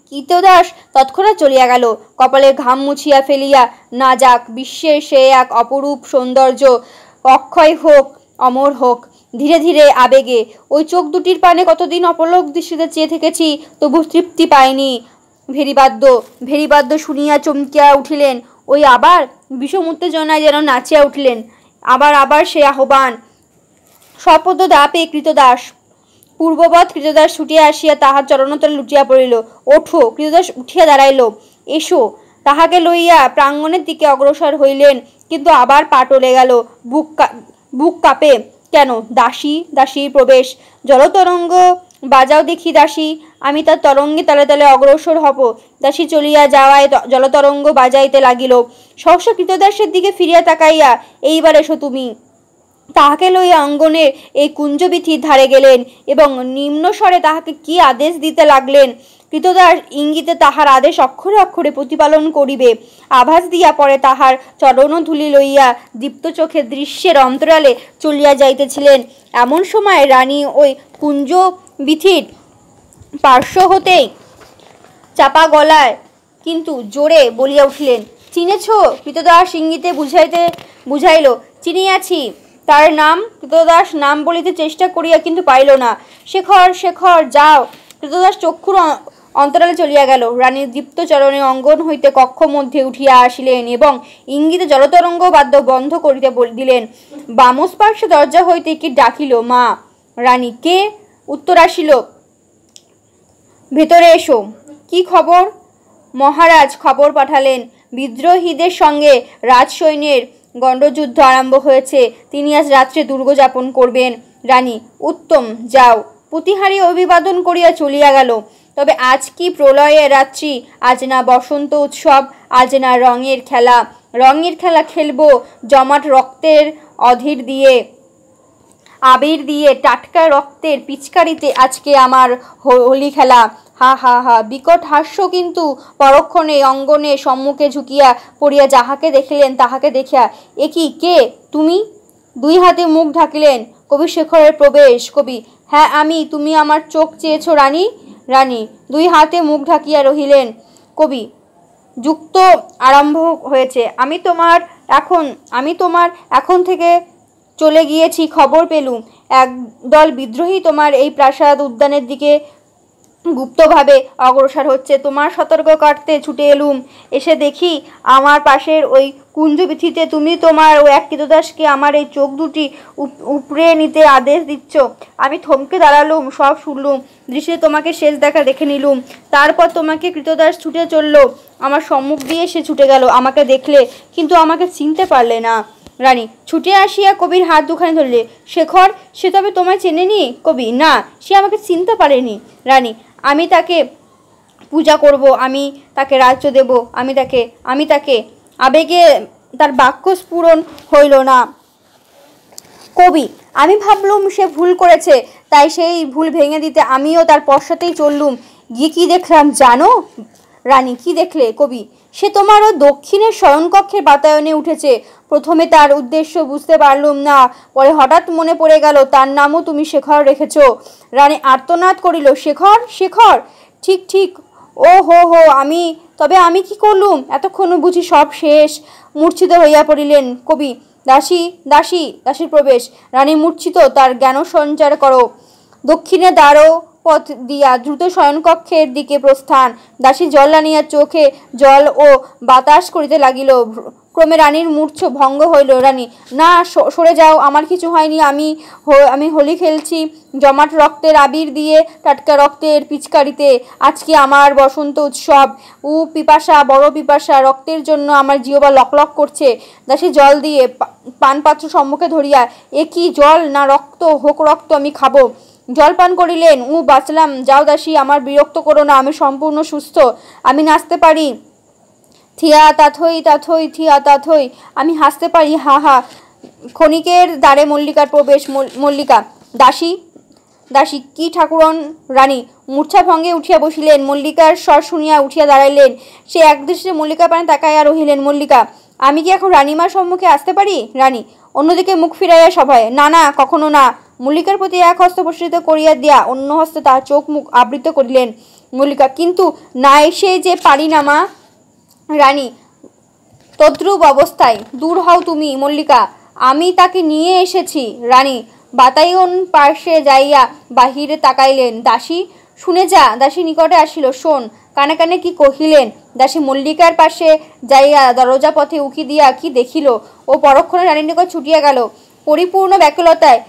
কৃতদাস তৎক্ষণাৎ চলিয়া গেল, কপালে ঘাম মুছিয়া ফেলিয়া। না যাক, বিশ্বের সে এক অপরূপ সৌন্দর্য অক্ষয় হোক, অমর হোক। ধীরে ধীরে আবেগে ওই চোখ দুটির পানে কতদিন অপলক দৃষ্টিতে চেয়ে থেকেছি, তবু তৃপ্তি পায়নি। ভেরিবাদ্য শুনিয়া চমকিয়া উঠিলেন। ওই আবার বিষম উত্তেজনায় যেন নাচিয়া উঠিলেন। আবার সে আহ্বান। সপদ দাপে কৃতদাস। পূর্ববৎ কৃতদাস ছুটিয়া আসিয়া তাহার চরণতলে লুটিয়া পড়িল। ওঠো। কৃতদাস উঠিয়া দাঁড়াইল। এসো। তাহাকে লইয়া প্রাঙ্গণের দিকে অগ্রসর হইলেন, কিন্তু আবার পা টলে গেল। বুক কাঁপে। কেন? দাসীর প্রবেশ। জলতরঙ্গ বাজাও দেখি দাসী। আমি তার তরঙ্গে তালে তালে অগ্রসর হব। দাসী চলিয়া যাওয়ায় জলতরঙ্গ বাজাইতে লাগিল। সহসা কৃতদাসের দিকে ফিরিয়া তাকাইয়া, এইবার এসো তুমি। তাহাকে লইয়া অঙ্গনের এই কুঞ্জবীথির ধারে গেলেন এবং নিম্নস্বরে তাহাকে কি আদেশ দিতে লাগলেন। কৃতদাস ইঙ্গিতে তাহার আদেশ অক্ষরে অক্ষরে প্রতিপালন করিবে আভাস দিয়া পরে তাহার চরণধূলি লইয়া দীপ্ত চোখে দৃশ্যের অন্তরালে চলিয়া যাইতেছিলেন। এমন সময় রানী ওই কুঞ্জবীথির পার্শ্ব হতেই চাপা গলায় কিন্তু জোরে বলিয়া উঠিলেন, চিনেছ? কৃতদাস ইঙ্গিতে বুঝাইল, চিনিয়াছি। তার নাম? কৃতদাস নাম বলিতে চেষ্টা করিয়া কিন্তু পাইল না। শেখর, যাও। কৃতদাস চক্ষুর অন্তরালে চলিয়া গেল। রানীর দীপ্ত চরণে অঙ্গন হইতে কক্ষ মধ্যে উঠিয়া আসিলেন এবং ইঙ্গিতে জলতরঙ্গ বাদ্য বন্ধ করিতে দিলেন। বামস্পার্শ্বে দরজা হইতে কি ডাকিল, মা। রানী, কে? উত্তর আসিল, ভেতরে এসো। কি খবর? মহারাজ খবর পাঠালেন, বিদ্রোহীদের সঙ্গে রাজসৈন্যের গণ্ডযুদ্ধ আরম্ভ হয়েছে। তিনি আজ রাত্রে দুর্গ যাপন করবেন। রানী, উত্তম, যাও। প্রতিহারী অভিবাদন করিয়া চলিয়া গেল। তবে আজ কি প্রলয়ের রাত্রি? আজ না বসন্ত উৎসব, আজ না রঙের খেলা খেলব জমাট রক্তের অধীর দিয়ে, আবির দিয়ে, টাটকা রক্তের পিচকারিতে আজকে আমার হোলি খেলা। হা হা হা। বিকট হাস্য, কিন্তু পরক্ষণে অঙ্গনে সম্মুখে ঝুঁকিয়া পড়িয়া যাহাকে দেখিলেন তাহাকে দেখিয়া, এ কি, কে তুমি? দুই হাতে মুখ ঢাকিলেন। কবি শেখরের প্রবেশ। কবি, হ্যাঁ আমি। তুমি আমার চোখ চেয়েছ রানী? রানী দুই হাতে মুখ ঢাকিয়া রহিলেন। কবি, যুক্ত আরম্ভ হয়েছে। আমি তোমার এখন থেকে চলে গিয়েছি, খবর পেলুম একদল বিদ্রোহী তোমার এই প্রাসাদ উদ্যানের দিকে গুপ্তভাবে অগ্রসর হচ্ছে। তোমার সতর্ক করতে ছুটে এলুম। এসে দেখি আমার পাশের ওই কুঞ্জবীথিতে তুমি তোমার ও এক কৃতদাসকে আমার এই চোখ দুটি উপড়ে নিতে আদেশ দিচ্ছ। আমি থমকে দাঁড়ালুম, সব শুনলুম, দৃশ্যে তোমাকে শেষ দেখে নিলুম। তারপর তোমাকে কৃতদাস ছুটে চলল, আমার সম্মুখ দিয়ে সে ছুটে গেল। আমাকে দেখলে, কিন্তু আমাকে চিনতে পারলে না। রানী ছুটে আসিয়া কবির হাত দুখানি ধরলে। শেখর, সে তবে তোমায় চেনেনি? কবি, না, সে আমাকে চিনতে পারেনি। রানী, আমি তাকে পূজা করব, আমি তাকে রাজ্য দেব, আমি তাকে আবেগে তার বাক্য স্ফুরণ হইল না। কবি, আমি ভাবলুম সে ভুল করেছে, তাই সেই ভুল ভেঙে দিতে আমিও তার পশ্চাতেই চললুম। গিয়ে কি দেখলাম জানো? রানী, কি দেখলে? কবি, সে তোমারও দক্ষিণের শয়নকক্ষের বাতায়নে উঠেছে। প্রথমে তার উদ্দেশ্য বুঝতে পারলুম না, পরে হঠাৎ মনে পড়ে গেল তার নামও তুমি শেখর রেখেছ। রানী আর্তনাদ করিল, শেখর, ঠিক। ও হো, তবে আমি কি করলুম? এতক্ষণ বুঝি সব শেষ। মূর্ছিত হইয়া পড়িলেন। কবি, দাসীর প্রবেশ। রানী মূর্ছিত, তার জ্ঞান সঞ্চার করো। দক্ষিণে দ্বারো পথ দিয়া দ্রুত শয়নকক্ষের দিকে প্রস্থান। দাসী জল আনিয়া চোখে জল ও বাতাস করিতে লাগিল। ক্রমে রানীর মূর্ছ ভঙ্গ হইল। রানী, না, সরে যাও, আমার কিছু হয়নি। আমি হোলি খেলছি জমাট রক্তের আবির দিয়ে, টাটকা রক্তের পিচকারিতে। আজকে আমার বসন্ত উৎসব। পিপাসা, বড় পিপাসা, রক্তের জন্য আমার জিহ্বা লকলক করছে। দাসী জল দিয়ে পানপাত্র সম্মুখে ধরিয়া, এ কি জল না রক্ত? হোক রক্ত, আমি খাবো। জল পান করিলেন। বাঁচলাম। যাও দাসী, আমার বিরক্ত করো না, আমি সম্পূর্ণ সুস্থ, আমি নাচতে পারি। থিয়া তাথই, আমি হাসতে পারি, হা হা। ক্ষণিকের দ্বারে মল্লিকার প্রবেশ। মল্লিকা, দাসী দাসী কি ঠাকুরন? রানী মূর্ছা ভঙ্গে উঠিয়া বসিলেন। মল্লিকার স্বর শুনিয়া উঠিয়া দাঁড়াইলেন। সে একদৃষ্টে মল্লিকা পানে তাকাইয়া রহিলেন। মল্লিকা, আমি কি এখন রানীমার সম্মুখে আসতে পারি? রানী অন্যদিকে মুখ ফিরাইয়া সভায়, না না, কখনো না। মল্লিকার প্রতি এক হস্ত প্রসারিত করিয়া দিয়া অন্য হস্তে তাহার চোখ মুখ আবৃত করিলেন। মল্লিকা, কিন্তু না এসে যে পারি না মা। রানী তদ্রূপ অবস্থায় দূর হও তুমি। মল্লিকা, আমি তাকে নিয়ে এসেছি। রানী বাতায়ন পার্শ্বে যাইয়া বাহিরে তাকাইলেন। দাসী, শুনে যা। দাসী নিকটে আসিল। শোন, কানে কানে কি কহিলেন। দাসী মল্লিকার পাশে যাইয়া দরজা পথে উকি দিয়া কি দেখিল ও পরক্ষণে রানীর নিকট ছুটিয়া গেল পরিপূর্ণ ব্যাকুলতায়।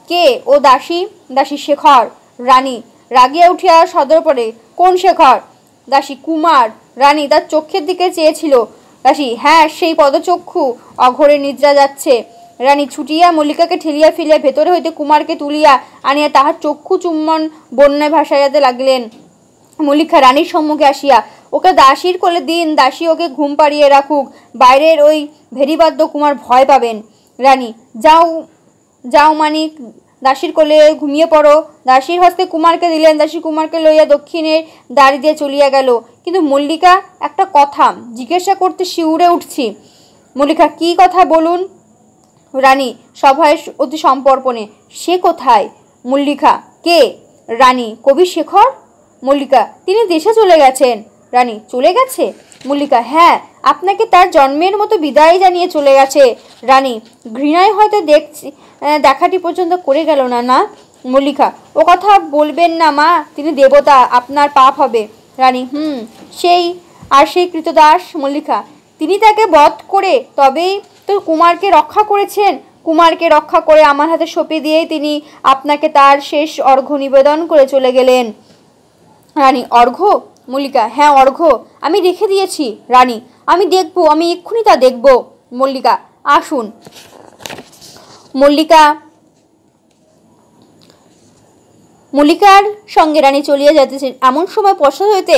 কে ও দাসী? দাসী, শেখর। রানী রাগিয়া উঠিয়া সদর পড়ে, কোন শেখর? দাসী, কুমার। রানী তার চোখের দিকে চেয়েছিল। দাসী, হ্যাঁ, সেই পদচক্ষু অঘরে নিদ্রা যাচ্ছে। রানী ছুটিয়া মল্লিকাকে ঠেলিয়া ফেলিয়া ভেতরে হইতে কুমারকে তুলিয়া আনিয়া তাহার চক্ষু চুম্বন বন্যায় ভাসাইয়াতে লাগিলেন। মল্লিকা রানীর সম্মুখে আসিয়া, ওকে দাসীর কোলে দিন, দাসী ওকে ঘুম পাড়িয়ে রাখুক, বাইরের ওই ভেরিবাদ্য কুমার ভয় পাবেন। রানী, যাও যাও মানিক, দাসীর কোলে ঘুমিয়ে পড়ো। দাসীর হস্তে কুমারকে দিলেন। দাসী কুমারকে লইয়া দক্ষিণের দ্বার দিয়ে চলিয়া গেল। কিন্তু মল্লিকা একটা কথা জিজ্ঞাসা করতে শিউরে উঠছি। মল্লিকা, কি কথা বলুন। রানী সভায় অতি সম্পর্পণে, সে কোথায়? মল্লিকা, কে? রানী, কবি শেখর। মল্লিকা, তিনি দেশে চলে গেছেন। রানী, চলে গেছে? মল্লিকা, হ্যাঁ, আপনাকে তার জন্মের মতো বিদায় জানিয়ে চলে গেছে। রানী ঘৃণায় হয়তো দেখাটি পর্যন্ত করে গেল না। না মল্লিকা, ও কথা বলবেন না মা, তিনি দেবতা, আপনার পাপ হবে। রানী, সেই কৃতদাস। মল্লিকা, তিনি তাকে বধ করে তবেই তো কুমারকে রক্ষা করেছেন। কুমারকে রক্ষা করে আমার হাতে সঁপে দিয়েই তিনি আপনাকে তার শেষ অর্ঘ্য নিবেদন করে চলে গেলেন। রানী, অর্ঘ্য? মল্লিকা, হ্যাঁ, অর্ঘ্য আমি রেখে দিয়েছি। রানী, আমি দেখব, আমি এক্ষুনি তা দেখব। মল্লিকা, আসুন। মল্লিকার সঙ্গে রানী চলিয়া যাইতেছেন। এমন সময় পশ্চাৎ হইতে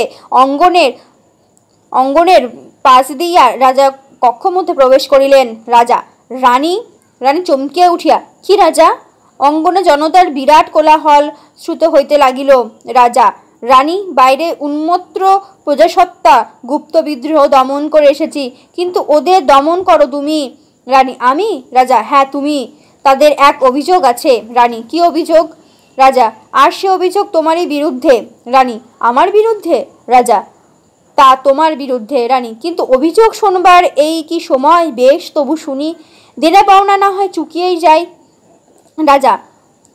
অঙ্গনের পাশ দিয়া রাজা কক্ষ মধ্যে প্রবেশ করিলেন। রাজা, রানী চমকিয়া উঠিয়া, কি রাজা? অঙ্গনে জনতার বিরাট কোলাহল শ্রুত হইতে লাগিল। রাজা, রানী, বাইরে উন্মত্ত প্রজাসত্তা গুপ্ত বিদ্রোহ দমন করে এসেছি, কিন্তু ওদের দমন করো তুমি। রানী, আমি? রাজা, হ্যাঁ, তুমি। তাদের এক অভিযোগ আছে। রানী, কি অভিযোগ? রাজা, আর সে অভিযোগ তোমারই বিরুদ্ধে। রানী, আমার বিরুদ্ধে? রাজা, তা তোমার বিরুদ্ধে। রানী, কিন্তু অভিযোগ শোনবার এই কি সময়? বেশ, তবু শুনি, দেনা পাওনা না হয় চুকিয়েই যায়। রাজা,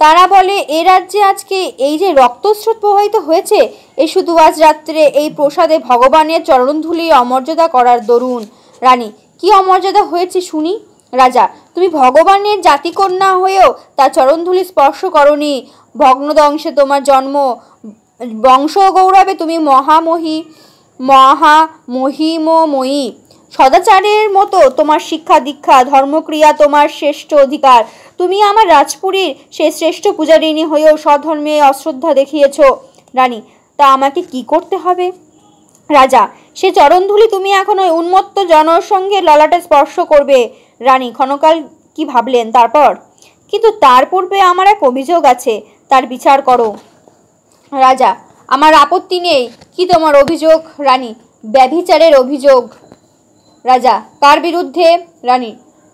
তারা বলে এ রাজ্যে আজকে এই যে রক্তস্রোত প্রবাহিত হয়েছে, এ শুধু আজ রাত্রে এই প্রসাদে ভগবানের চরণধূলি অমর্যাদা করার দরুন। রানী, কি অমর্যাদা হয়েছে শুনি। রাজা, তুমি ভগবানের জাতিকন্যা হয়েও তার চরণধূলি স্পর্শ করনি। ভগ্নদংশে তোমার জন্ম, বংশ গৌরবে তুমি মহামহিমময়ী। সদাচারের মতো তোমার শিক্ষা দীক্ষা, ধর্মক্রিয়া তোমার শ্রেষ্ঠ অধিকার। তুমি আমার রাজপুরীর সে শ্রেষ্ঠ পূজারিণী হয়েও স্বধর্মে অশ্রদ্ধা দেখিয়েছ। রানী, তা আমাকে কি করতে হবে? রাজা, সে চরণধূলি তুমি এখন ওই উন্মত্ত জনসংঘের ললাটে স্পর্শ করবে। রানী ক্ষণকাল কি ভাবলেন, তারপর, কিন্তু তার পূর্বে আমার এক অভিযোগ আছে, তার বিচার করো। রাজা, আমার আপত্তি নেই। কি তোমার অভিযোগ? রানী, ব্যভিচারের অভিযোগ। রাজা, কার বিরুদ্ধে? রানী,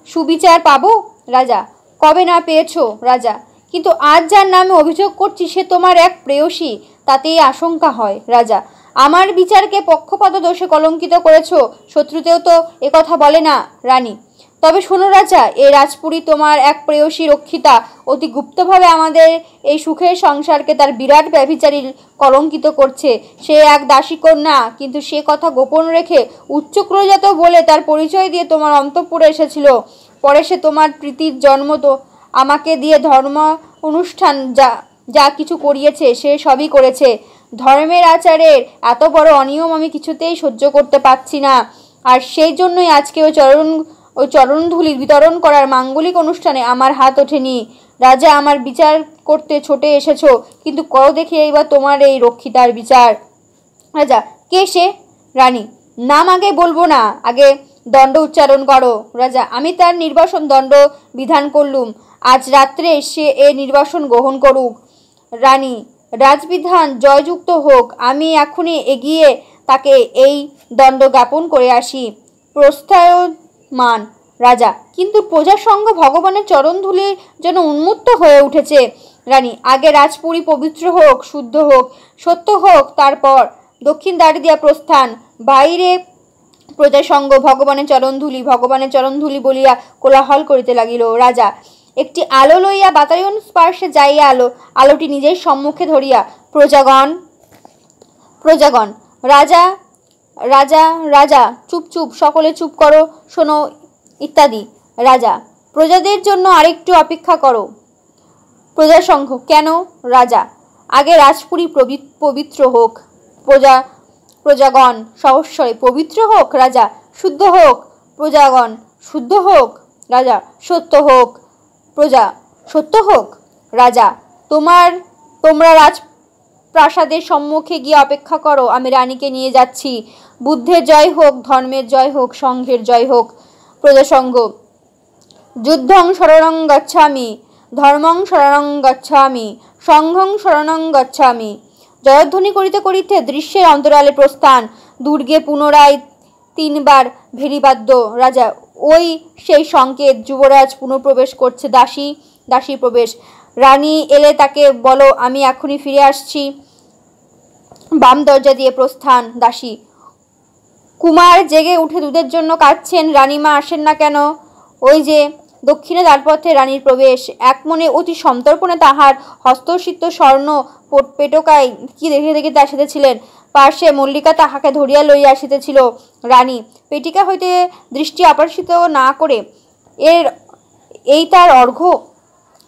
সুবিচার পাবো। রাজা, কবে না পেয়েছ? রাজা, কিন্তু আজ যার নামে অভিযোগ করছি সে তোমার এক প্রেয়সী, তাতেই আশঙ্কা হয়। রাজা, আমার বিচারকে পক্ষপাত দোষে কলঙ্কিত করেছ, শত্রুতেও তো একথা বলে না। রানী, তবে শোনো রাজা, এ রাজপুরী তোমার এক প্রেয়সী রক্ষিতা অতি গুপ্তভাবে আমাদের এই সুখের সংসারকে তার বিরাট ব্যভিচারী কলঙ্কিত করছে। সে এক দাসী কন্যা, কিন্তু সে কথা গোপন রেখে উচ্চক্রজাত বলে তার পরিচয় দিয়ে তোমার অন্তঃপুরে এসেছিল। পরে সে তোমার প্রীতির জন্ম তো আমাকে দিয়ে ধর্ম অনুষ্ঠান যা কিছু করিয়েছে সে সবই করেছে। ধর্মের আচারের এত বড় অনিয়ম আমি কিছুতেই সহ্য করতে পারছি না, আর সেই জন্যই আজকে ওই চরণধূলির বিতরণ করার মাঙ্গলিক অনুষ্ঠানে আমার হাত ওঠেনি। রাজা, আমার বিচার করতে ছোটে এসেছো, কিন্তু করো দেখি এইবার তোমার এই রক্ষিতার বিচার। রাজা, কে সে? রানী, নাম আগে বলবো না, আগে দণ্ড উচ্চারণ করো। রাজা, আমি তার নির্বাসন দণ্ড বিধান করলুম, আজ রাত্রে সে এ নির্বাসন গ্রহণ করুক। রানী, রাজবিধান জয়যুক্ত হোক, আমি এখনই এগিয়ে তাকে এই দণ্ড জ্ঞাপন করে আসি। প্রস্থায়মান রাজা, কিন্তু প্রজাসঙ্গ ভগবানের চরণধূলির যেন উন্মুক্ত হয়ে উঠেছে। রানী, আগে রাজপুরী পবিত্র হোক, শুদ্ধ হোক, সত্য হোক, তারপর দক্ষিণ দ্বার দিয়া প্রস্থান। বাইরে প্রজাসঙ্গ ভগবানের চরণধূলি বলিয়া কোলাহল করিতে লাগিল। রাজা একটি আলো লইয়া বাতায়ন স্পর্শে যাইয়া আলোটি নিজের সম্মুখে ধরিয়া প্রজাগণ রাজা রাজা রাজা চুপ চুপ, সকলে চুপ করো, শোনো ইত্যাদি। রাজা, প্রজাদের জন্য আরেকটু অপেক্ষা করো। প্রজাসংঘ, কেন? রাজা, আগে রাজপুরী পবিত্র হোক। প্রজাগণ সহস্বরে, পবিত্র হোক। রাজা, শুদ্ধ হোক। প্রজাগণ, শুদ্ধ হোক। রাজা, সত্য হোক। প্রজা, সত্য হোক। রাজা, তোমরা রাজপ্রাসাদের সম্মুখে গিয়ে অপেক্ষা করো, আমি রানীকে নিয়ে যাচ্ছি। বুদ্ধের জয় হোক, ধর্মের জয় হোক, সংঘের জয় হোক। প্রজাসংঘ, যুদ্ধং শরণং গচ্ছামি, ধর্মং শরণং গচ্ছামি, সংঘং শরণং গচ্ছামি। জয়ধ্বনি করিতে করিতে দৃশ্যের অন্তরালে প্রস্থান। দুর্গে পুনরায় 3 বার ভেরিবাদ্য। রাজা, ওই সেই সংকেত, যুবরাজ পুনঃপ্রবেশ করছে। দাসী প্রবেশ। রানী এলে তাকে বলো আমি এখনই ফিরে আসছি। বাম দরজা দিয়ে প্রস্থান। দাসী, কুমার জেগে উঠে দুধের জন্য কাঁদছেন, রানীমা আসেন না কেন? ওই যে দক্ষিণে দ্বারপথে রানীর প্রবেশ। এক মনে অতি সন্তর্পণে তাহার হস্তসিদ্ধ স্বর্ণ পেটকায় কি দেখে দেখে আসিতেছিলেন। পার্শ্বে মল্লিকা তাহাকে ধরিয়া লইয়া আসিতেছিল। রানী পেটিকা হইতে দৃষ্টি আকর্ষিত না করে, এই তার অর্ঘ্য?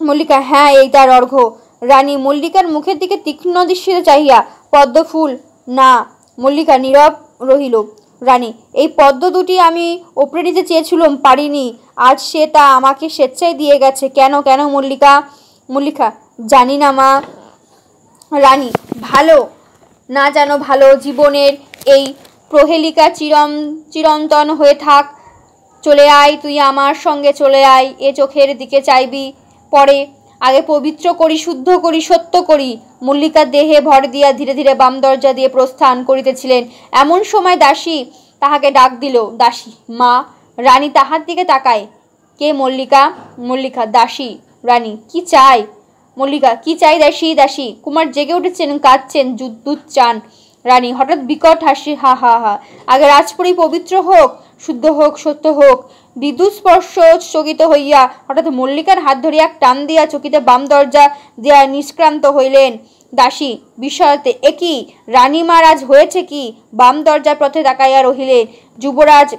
মল্লিকা, হ্যাঁ, এই তার অর্ঘ্য। রানী মল্লিকার মুখের দিকে তীক্ষ্ণ দৃষ্টিতে চাহিয়া, পদ্মফুল না? মল্লিকা নীরব রহিল। রানী, এই পদ্ম দুটি আমি ওপরে নিতে চেয়েছিলুম, পারিনি, আজ সে তা আমাকে স্বেচ্ছায় দিয়ে গেছে। কেন কেন মল্লিকা? মল্লিকা, জানি না মা। রানী, ভালো না জানো ভালো, জীবনের এই প্রহেলিকা চিরন্তন হয়ে থাক। চলে আয়, তুই আমার সঙ্গে চলে আয়। এ চোখের দিকে চাইবি পরে, আগে পবিত্র করি, শুদ্ধ করি, সত্য করি। মল্লিকার দেহে ভর দিয়া ধীরে ধীরে বাম দরজা দিয়ে প্রস্থান করিতেছিলেন। এমন সময় দাসী তাহাকে ডাক দিল। দাসী, মা। রানী তাহার দিকে তাকায়। কে? মল্লিকা। মল্লিকা, দাসী। রানী, কি চাই? মল্লিকা, কি চাই? দাসী, কুমার জেগে উঠেছেন, কাঁদছেন, দুধ চান। রানী হঠাৎ বিকট হাসি, হা হা হা। আগে রাজপুরী পবিত্র হোক, শুদ্ধ হোক, সত্য হোক। বিদ্যুৎ স্পর্শ চকিত হইয়া হঠাৎ মল্লিকার হাত ধরিয়া টান দিয়া চকিতে বাম দরজা দিয়া নিষ্ক্রান্ত হইলেন। দাসী বিস্ময়তে, একই রানীমার আজ হয়েছে কি? বাম দরজার পথে তাকাইয়া রহিলেন। যুবরাজ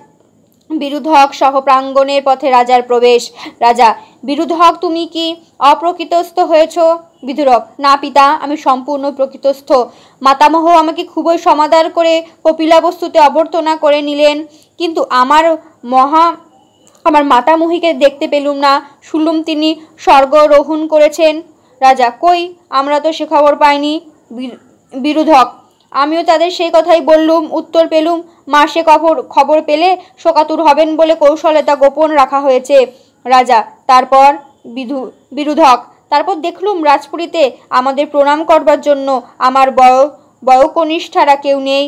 বিরুধক সহ প্রাঙ্গণের পথে রাজার প্রবেশ। রাজা, বিরুধক, তুমি কি অপ্রকৃতস্থ হয়েছ? বিদুরক, না পিতা, আমি সম্পূর্ণ প্রকৃতস্থ। মাতামহ আমাকে খুবই সমাদর করে কপিলাবস্তুতে অভ্যর্থনা করে নিলেন, কিন্তু আমার মাতামহীকে দেখতে পেলুম না। শুনলুম তিনি স্বর্গরোহণ করেছেন। রাজা, কই, আমরা তো সে খবর পাইনি। বিরুধক, আমিও তাদের সেই কথাই বললুম, উত্তর পেলুম মা সে খবর পেলে শোকাতুর হবেন বলে কৌশলে তা গোপন রাখা হয়েছে। রাজা, তারপর? বিরুধক, তারপর দেখলুম রাজপুরীতে আমাদের প্রণাম করবার জন্য আমার বয়কনিষ্ঠারা কেউ নেই।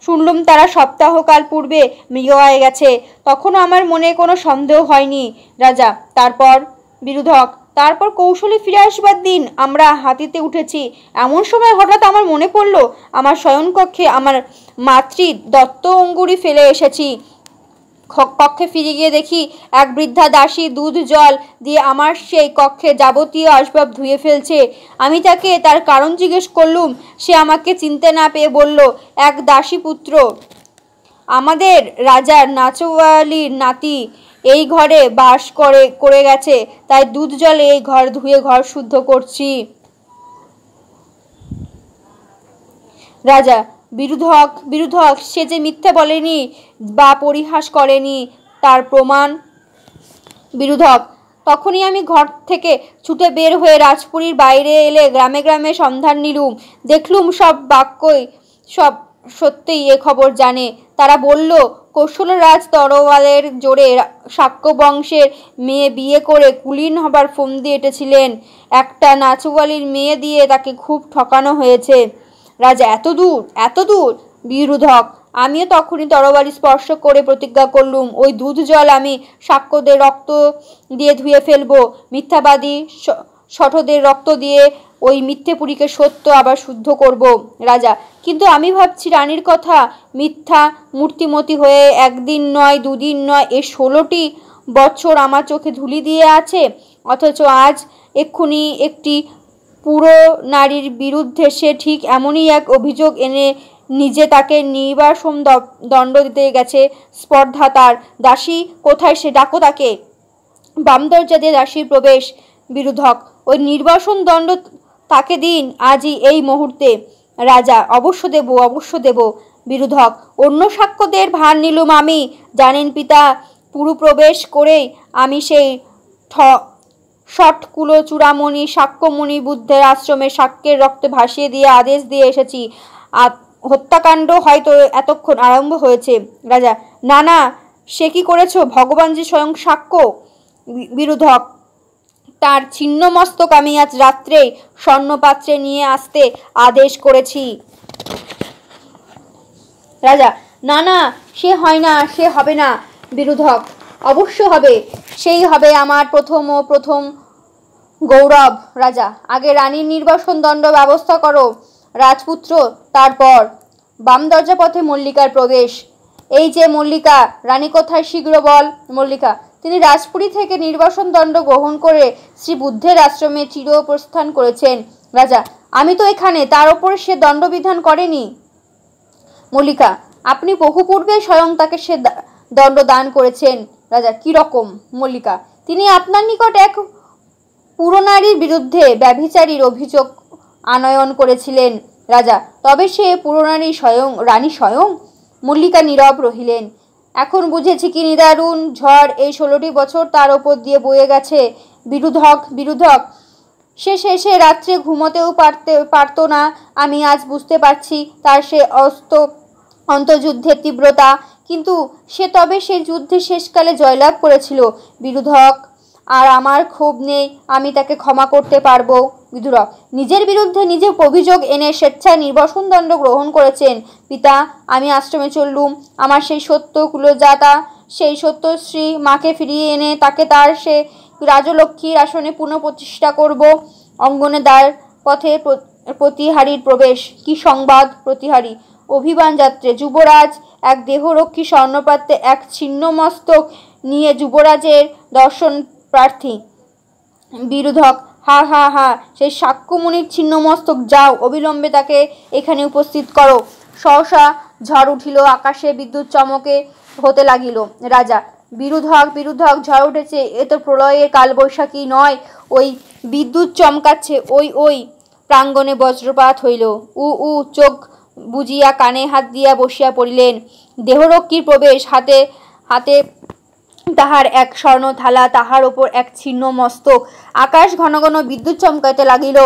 শুনলুম তারা সপ্তাহকাল পূর্বে মৃগয়ায় গেছে। তখনও আমার মনে কোনো সন্দেহ হয়নি। রাজা, তারপর? বিরুধক, তারপর কৌশলে ফিরে আসবার দিন আমরা হাতিতে উঠেছি। এমন সময় হঠাৎ আমার মনে পড়ল আমার শয়নকক্ষে আমার মাতৃ দত্ত অঙ্গুরি ফেলে এসেছি। কক্ষে ফিরে গিয়ে দেখি এক বৃদ্ধা দাসী দুধ জল দিয়ে আমার সেই কক্ষে যাবতীয় আসবাব ধুয়ে ফেলছে। আমি তাকে তার কারণ জিজ্ঞেস করলুম। সে আমাকে চিনতে না পেয়ে বলল, এক দাসী পুত্র আমাদের রাজার নাচওয়ালির নাতি এই ঘরে বাস করে গেছে, তাই দুধ জলে এই ঘর ধুয়ে ঘর শুদ্ধ করছি। রাজা, বিরুধক, সে যে মিথ্যে বলেনি বা পরিহাস করেনি, তার প্রমাণ? বিরুধক, তখনই আমি ঘর থেকে ছুটে বের হয়ে রাজপুরীর বাইরে এলে গ্রামে গ্রামে সন্ধান নিলুম। দেখলুম সব সত্যিই এ খবর জানে। তারা বলল, কৌশলরাজ তরোয়ালের জোরে শাক্য বংশের মেয়ে বিয়ে করে কুলীন হবার ফন্দি এঁটেছিলেন। একটা নাচুয়ালির মেয়ে দিয়ে তাকে খুব ঠকানো হয়েছে। রাজা, এত দূর? বিরুধক, আমিও তখনই তরবারি স্পর্শ করে প্রতিজ্ঞা করলুম, ওই দুধ জল আমি শাক্যদের রক্ত দিয়ে ধুয়ে ফেলবো। মিথ্যাবাদী শঠদের রক্ত দিয়ে ওই মিথ্যেপুরীকে সত্য আবার শুদ্ধ করব। রাজা, কিন্তু আমি ভাবছি রানীর কথা। মিথ্যা মূর্তিমতী হয়ে একদিন নয়, দুদিন নয়, 16টি বছর আমার চোখে ধুলি দিয়ে আছে। অথচ আজ এক্ষুনি একটি পুরো নারীর বিরুদ্ধে সে ঠিক এমনই এক অভিযোগ এনে নিজে তাকে নির্বাসন দণ্ড দিতে গেছে। স্পর্ধা তার। দাসী কোথায়, সে ডাকো তাকে। বাম দরজা দিয়ে দাসীর প্রবেশ। বিরুধক, ওই নির্বাসন দণ্ড তাকে দিন, আজই, এই মুহূর্তে। রাজা, অবশ্য দেব। বিরুধক, অন্য সাক্ষ্যদের ভার নিলুম আমি। জানেন পিতা, পুরু প্রবেশ করেই আমি সেই ষটকুলো চূড়ামণি সাক্ষ্যমণি বুদ্ধের আশ্রমে সাক্ষ্যের রক্তে ভাসিয়ে দিয়ে আদেশ দিয়ে এসেছি। হত্যাকাণ্ড হয়তো এতক্ষণ আরম্ভ হয়েছে। রাজা, না, সে কি করেছ? ভগবান যে স্বয়ং সাক্ষ্য। বিরুধক, তার ছিন্ন মস্তক আমি আজ রাত্রেই স্বর্ণপাত্রে নিয়ে আসতে আদেশ করেছি। রাজা, না, সে হয় না, সে হবে না। বিরুধক, অবশ্য হবে, সেই হবে আমার প্রথম গৌরব। রাজা, আগে রানীর নির্বাসন দণ্ড ব্যবস্থা করো রাজপুত্র, তারপর। বাম দরজা পথে মল্লিকার প্রবেশ। এই যে মল্লিকা, রানী কোথায়, শীঘ্র বল। মল্লিকা, তিনি রাজপুরী থেকে নির্বাসন দণ্ড গ্রহণ করে শ্রী বুদ্ধের আশ্রমে চির প্রস্থান করেছেন। রাজা, আমি তো এখানে, তার ওপর সে দণ্ডবিধান করেনি। মল্লিকা, আপনি বহু পূর্বে স্বয়ং তাকে সে দণ্ড দান করেছেন। রাজা, কি রকম? মল্লিকা, তিনি আপনার নিকট এক পুরনারীর বিরুদ্ধে ব্যভিচারীর অভিযোগ আনয়ন করেছিলেন। রাজা, তবে সে পুরনারী রানী স্বয়ং? মল্লিকা নীরব রহিলেন। এখন বুঝেছি কি নিদারুণ ঝড় এই 16টি বছর তার ওপর দিয়ে বয়ে গেছে। বিরুধক, সে শেষে রাত্রে ঘুমোতেও পারত না। আমি আজ বুঝতে পারছি তার সে অন্তর্যুদ্ধের তীব্রতা। কিন্তু সে যুদ্ধে শেষকালে জয়লাভ করেছিল। বিরুধক, আর আমার ক্ষোভ নেই, আমি তাকে ক্ষমা করতে পারবো। বিদুরক, নিজের বিরুদ্ধে নিজে অভিযোগ এনে স্বেচ্ছায় নির্বাসন দণ্ড গ্রহণ করেছেন। পিতা, আমি আশ্রমে চললুম। আমার সেই সত্য কুলজাতা, সেই সত্যশ্রী মাকে ফিরিয়ে এনে তাকে তার সে রাজলক্ষ্মীর আসনে পুনঃপ্রতিষ্ঠা করব। অঙ্গনে দ্বার পথে প্রতিহারীর প্রবেশ। কি সংবাদ? প্রতিহারী, অভিমান যাত্রে যুবরাজ এক দেহরক্ষী স্বর্ণপাত্রে এক ছিন্ন মস্তক নিয়ে যুবরাজের দর্শন প্রার্থী। বিরুধক, হা, সেই সাক্ষ্যমণির ছিন্ন মস্তক, যাও, অবিলম্বে তাকে এখানে উপস্থিত করো। সহসা ঝড় উঠিল, আকাশে বিদ্যুৎ চমকে হতে লাগিল। রাজা, বিরুধক, ঝড় উঠেছে, এ তো প্রলয়ের কালবৈশাখী নয়, ওই বিদ্যুৎ চমকাচ্ছে। ওই প্রাঙ্গণে বজ্রপাত হইল। চোখ বুজিয়া কানে হাত দিয়া বসিয়া পড়িলেন। দেহরক্ষীর প্রবেশ। হাতে তাহার এক স্বর্ণ থালা, তাহার ওপর এক ছিন্ন মস্তক। আকাশ ঘন ঘন বিদ্যুৎ চমকাইতে লাগিল।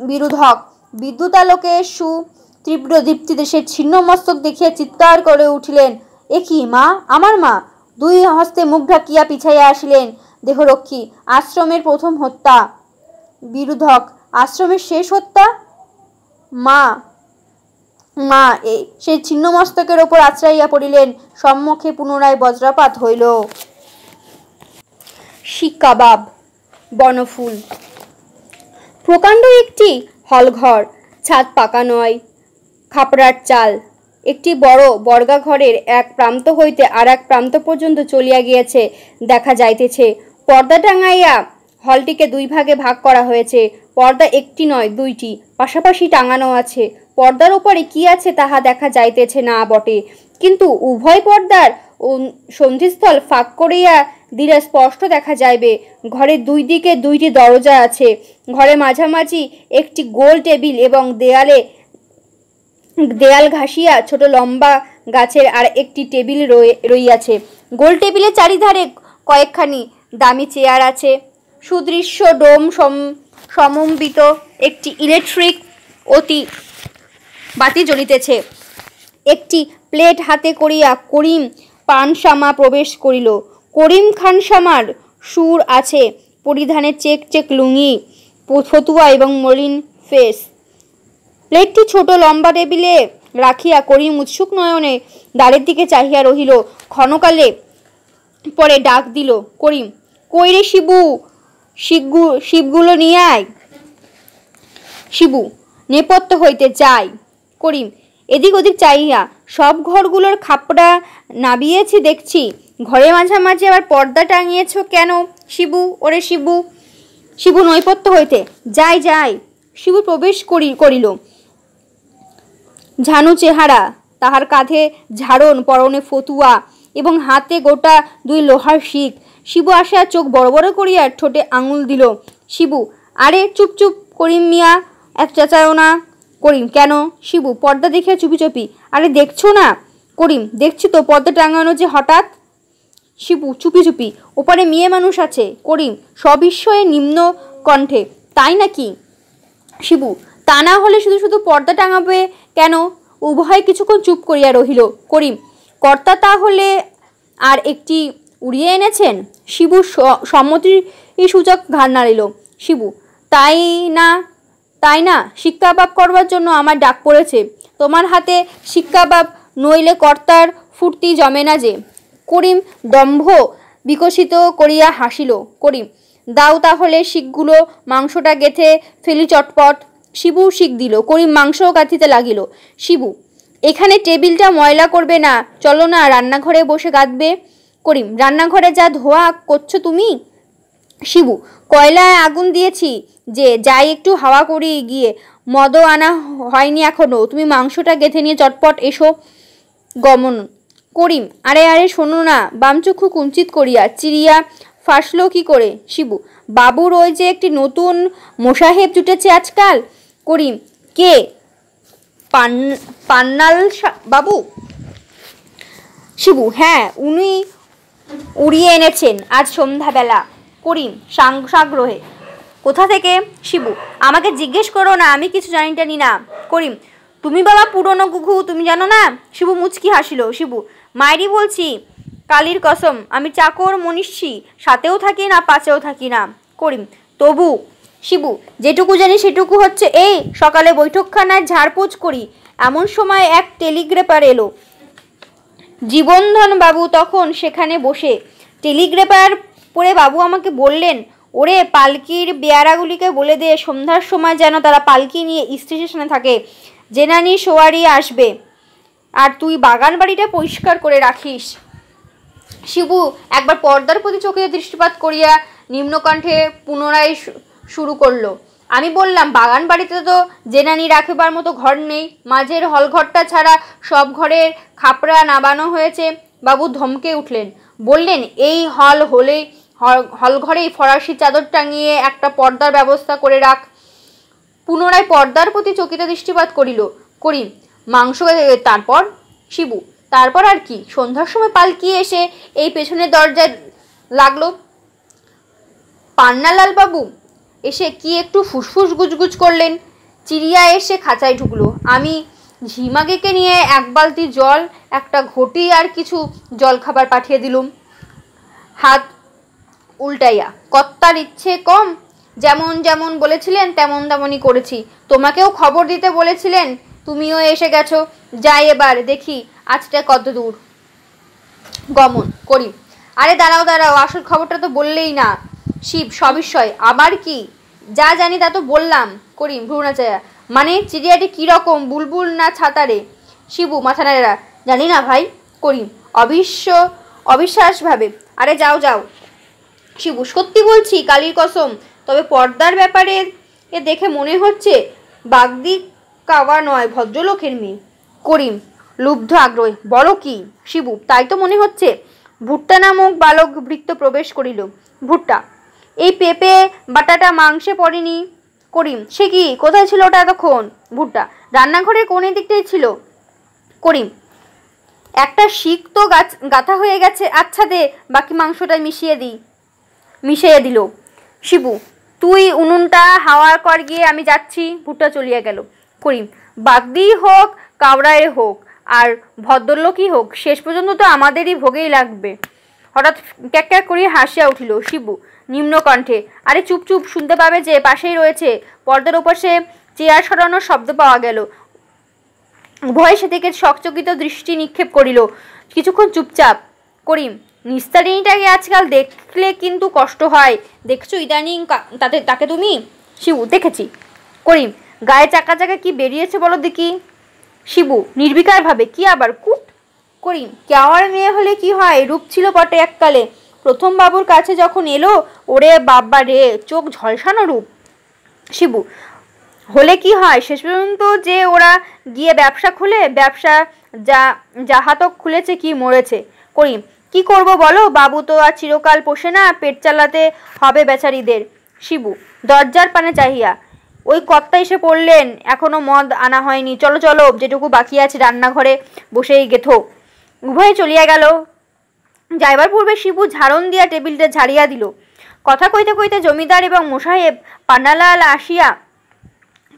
বিরুধক বিদ্যুৎ আলোকে সুতীব্র দীপ্তিতে সে ছিন্ন মস্তক দেখিয়া চিৎকার করে উঠিলেন, এ কি মা, আমার মা! দুই হস্তে মুখ ঢাকিয়া পিছাইয়া আসিলেন। দেহরক্ষী, আশ্রমের প্রথম হত্যা। বিরুধক, আশ্রমের শেষ হত্যা? মা সেই ছিন্ন মস্তকের ওপর আছড়াইয়া পড়িলেন। সম্মুখে পুনরায় বজ্রপাত হইল। শিক কাবাব। বনফুল। প্রকাণ্ড একটি হলঘর, ছাদ পাকা নয়, খাপড়ার চাল। একটি বড় বর্গা ঘরের এক প্রান্ত হইতে আর এক প্রান্ত পর্যন্ত চলিয়া গিয়াছে দেখা যাইতেছে। পর্দা টাঙাইয়া হলটিকে দুই ভাগে ভাগ করা হয়েছে। পর্দা একটি নয়, দুইটি পাশাপাশি টাঙানো আছে। পর্দার ওপরে কি আছে তাহা দেখা যাইতেছে না বটে, কিন্তু উভয় পর্দার সন্ধিস্থল ফাঁক করিয়া দিলে স্পষ্ট দেখা যাইবে। ঘরের দুই দিকে দুইটি দরজা আছে। ঘরের মাঝামাঝি একটি গোল টেবিল এবং দেয়াল ঘাসিয়া ছোট লম্বা গাছের আর একটি টেবিল রইয়াছে। গোল টেবিলের চারিধারে কয়েকখানি দামি চেয়ার আছে। সুদৃশ্য ডোম সমন্বিত একটি ইলেকট্রিক বাতি জ্বলিতেছে। একটি প্লেট হাতে করিয়া করিম পানসামা প্রবেশ করিল। করিম খানসামার সুর আছে, পরিধানে চেক চেক লুঙ্গি, ফতুয়া এবং মলিন ফেস। প্লেটটি ছোট লম্বা টেবিলে রাখিয়া করিম উৎসুক নয়নে দ্বারের দিকে চাহিয়া রহিল। ক্ষণকালে পরে ডাক দিল, করিম, কই রে শিবু, শিবগুলো নিয়ে আয়। শিবু নেপথ্য হইতে যায়। করিম এদিক ওদিক চাইয়া, সব ঘরগুলোর খাপড়া নাবিয়েছি দেখছি, ঘরে মাঝামাঝি আবার পর্দা টাঙিয়েছ কেন শিবু? ওরে শিবু। শিবু নৈপথ্য হইতে যায় যায়। শিবু প্রবেশ করিল। ঝানু চেহারা, তাহার কাঁধে ঝাড়ন, পরনে ফতুয়া এবং হাতে গোটা 2 লোহার শিক। শিবু আসিয়া চোখ বড় বড় করিয়া ঠোঁটে আঙুল দিল। শিবু, আরে চুপ চুপ করিম মিয়া, এক চেঁচায়ও না। করিম, কেন? শিবু পর্দা দেখিয়া চুপি চুপি, আরে দেখছো না? করিম, দেখছি তো, পর্দা টাঙানো যে হঠাৎ। শিবু চুপি চুপি, ওপারে মেয়ে মানুষ আছে। করিম সবিস্ময়ে নিম্ন কণ্ঠে, তাই নাকি? শিবু, তা না হলে শুধু শুধু পর্দা টাঙাবে কেন? উভয় কিছুক্ষণ চুপ করিয়া রহিল। করিম, কর্তা তাহলে আর একটি উড়িয়ে এনেছেন? শিবু সম্মতির সূচক ঘাড় নাড়িল। শিবু, তাই না, শিক কাবাব করবার জন্য আমার ডাক পড়েছে। তোমার হাতে শিক কাবাব নইলে কর্তার ফুর্তি জমে না যে। করিম দম্ভ বিকশিত করিয়া হাসিল। করিম, দাও তাহলে শিকগুলো, মাংসটা গেথে ফেলি চটপট। শিবু শিক দিল। করিম মাংসও গাঁথিতে লাগিল। শিবু, এখানে টেবিলটা ময়লা করবে না, চলো না রান্নাঘরে বসে গাঁথবে। করিম, রান্নাঘরে যা ধোয়া করছো তুমি। শিবু, কয়লায় আগুন দিয়েছি যে, যাই একটু হাওয়া করি গিয়ে, মদও আনা হয়নি এখনো, তুমি মাংসটা গেথে নিয়ে চটপট এসো। গমন। করিম, আরে আরে শোনো না। বামচক্ষু কুঞ্চিত করিয়া চিরিয়া ফাঁসলো কি করে? শিবু, বাবুর ওই যে একটি নতুন মোসাহেব জুটেছে আজকাল। করিম, কে? পান্নাল বাবু? শিবু, হ্যাঁ, উনি উড়িয়ে এনেছেন আজ সন্ধ্যাবেলা। করিম সাগ্রহে, কোথা থেকে? শিবু, আমাকে জিজ্ঞেস করো না, আমি কিছু জানি না। করিম, তুমি বাবা পুরনো গুঘু, তুমি জানো না? শিবু মুচকি হাসিল। শিবু, মায়েরই বলছি, কালির কসম, আমি চাকর মনীষী, সাথেও থাকি না, পাশেও থাকি না। করিম, তবু? শিবু, যেটুকু জানি সেটুকু হচ্ছে এই, সকালে বৈঠকখানায় ঝাড়পোছ করি, এমন সময় এক টেলিগ্রাফার এলো। জীবনধন বাবু তখন সেখানে বসে। টেলিগ্রাফার পড়ে বাবু আমাকে বললেন, ওরে পালকির বেয়ারাগুলিকে বলে দে সন্ধ্যার সময় যেন তারা পালকি নিয়ে স্টেশনে থাকে, জেনানি সোয়ারি আসবে, আর তুই বাগান বাড়িটা পরিষ্কার করে রাখিস। শিবু একবার পর্দার প্রতি চোখে দৃষ্টিপাত করিয়া নিম্নকণ্ঠে পুনরায় শুরু করলো। আমি বললাম, বাগান বাড়িতে তো জেনানি রাখবার মতো ঘর নেই, মাঝের হলঘরটা ছাড়া সব ঘরের খাপড়া নাবানো হয়েছে। বাবু ধমকে উঠলেন, বললেন, এই হলঘরেই ফরাসি চাদর টাঙিয়ে একটা পর্দার ব্যবস্থা করে রাখ। পুনরায় পর্দার প্রতি চকিত দৃষ্টিপাত করিল। করিম, মাংস তারপর? শিবু, তারপর আর কি, সন্ধ্যার সময় পালকি এসে এই পেছনের দরজায় লাগলো। পান্নালাল বাবু এসে কি একটু ফুসফুস গুজগুজ করলেন, চিড়িয়া এসে খাঁচায় ঢুকলো। আমি ঝিমাগেকে নিয়ে 1 বালতি জল, একটা ঘটি আর কিছু জলখাবার পাঠিয়ে দিলুম হাত উল্টাইয়া। কর্তার ইচ্ছে কম, যেমন যেমন বলেছিলেন তেমন তেমনই করেছি। তোমাকেও খবর দিতে বলেছিলেন, তুমিও এসে গেছো, যাই এবার দেখি আজটা কত দূর। গমন। করি, আরে দাঁড়াও, আসল খবরটা তো বললেই না। শিব সবিস্ময়, আবার কি? যা জানি তা তো বললাম। করি ভ্রুনাচায়া, মানে চিড়িয়াটি কিরকম, বুলবুল না ছাতারে? শিবু মাথা নাড়া, জানি না ভাই। করি অবিশ্বাস ভাবে, আরে যাও। শিবু, সত্যি বলছি, কালির কসম, তবে পর্দার ব্যাপারে দেখে মনে হচ্ছে বাগদি কাওয়া নয়, ভদ্রলোকের মেয়ে। করিম লুব্ধ আগ্রহে, বলো কি? শিবু, তাই তো মনে হচ্ছে। ভুট্টা নামক বালক বৃত্ত প্রবেশ করিল। ভুট্টা, এই পেঁপে বাটাটা মাংসে পড়েনি। করিম, সে কি, কোথায় ছিল ওটা এতক্ষণ? ভুট্টা, রান্নাঘরের কোণের দিকটাই ছিল। করিম, একটা শিক তো গাথা হয়ে গেছে, আচ্ছা দে, বাকি মাংসটা মিশিয়ে দিল। শিবু, তুই উনুনটা হাওয়া কর গিয়ে, আমি যাচ্ছি। ভুট্টা চলিয়া গেল। করিম, বাগদি হোক কাওড়ায় হোক, আর ভদ্রলোকই হোক, শেষ পর্যন্ত তো আমাদেরই ভোগেই লাগবে। হঠাৎ ক্যাক ক্যাক করিয়া হাসিয়া উঠিল শিবু নিম্ন কণ্ঠে। আরে চুপ চুপ, শুনতে পাবে যে, পাশেই রয়েছে। পর্দার ওপর সে চেয়ার সরানোর শব্দ পাওয়া গেল। উভয় সেদিকে চকচকিত দৃষ্টি নিক্ষেপ করিল। কিছুক্ষণ চুপচাপ। করিম, নিস্তারিণীটাকে আজকাল দেখলে কিন্তু কষ্ট হয়। দেখছো ইদানিং তাকে তুমি? শিবু, দেখেছি। করিম, গায়ে চাকা চাকা কি বেরিয়েছে বলো দেখি। শিবু নির্বিকার ভাবে, কি আবার কুট? করিম, কেওয়ার মেয়ে হলে কি হয়, রূপ ছিল বটে এককালে। প্রথম বাবুর কাছে যখন এলো, ওরে বাবা রে, চোখ ঝলসানো রূপ। শিবু, হলে কি হয়, শেষ পর্যন্ত যে ওরা গিয়ে ব্যবসা খুলে, ব্যবসা যাহাতক খুলেছে কি মরেছে। করিম, কি করব বলো, বাবু তো আর চিরকাল পোষে না, পেট চালাতে হবে বেচারিদের। শিবু দরজার পানে চাহিয়া, ওই কর্তা এসে পড়লেন, এখনো মদ আনা হয়নি, চলো চলো, যেটুকু বাকি আছে রান্নাঘরে বসেই গেথো। উভয়ে চলিয়া গেল। যাইবার পূর্বে শিবু ঝাড়ন দিয়া টেবিলটা ঝাড়িয়া দিল। কথা কইতে কইতে জমিদার এবং মোসাহেব পান্নালাল আসিয়া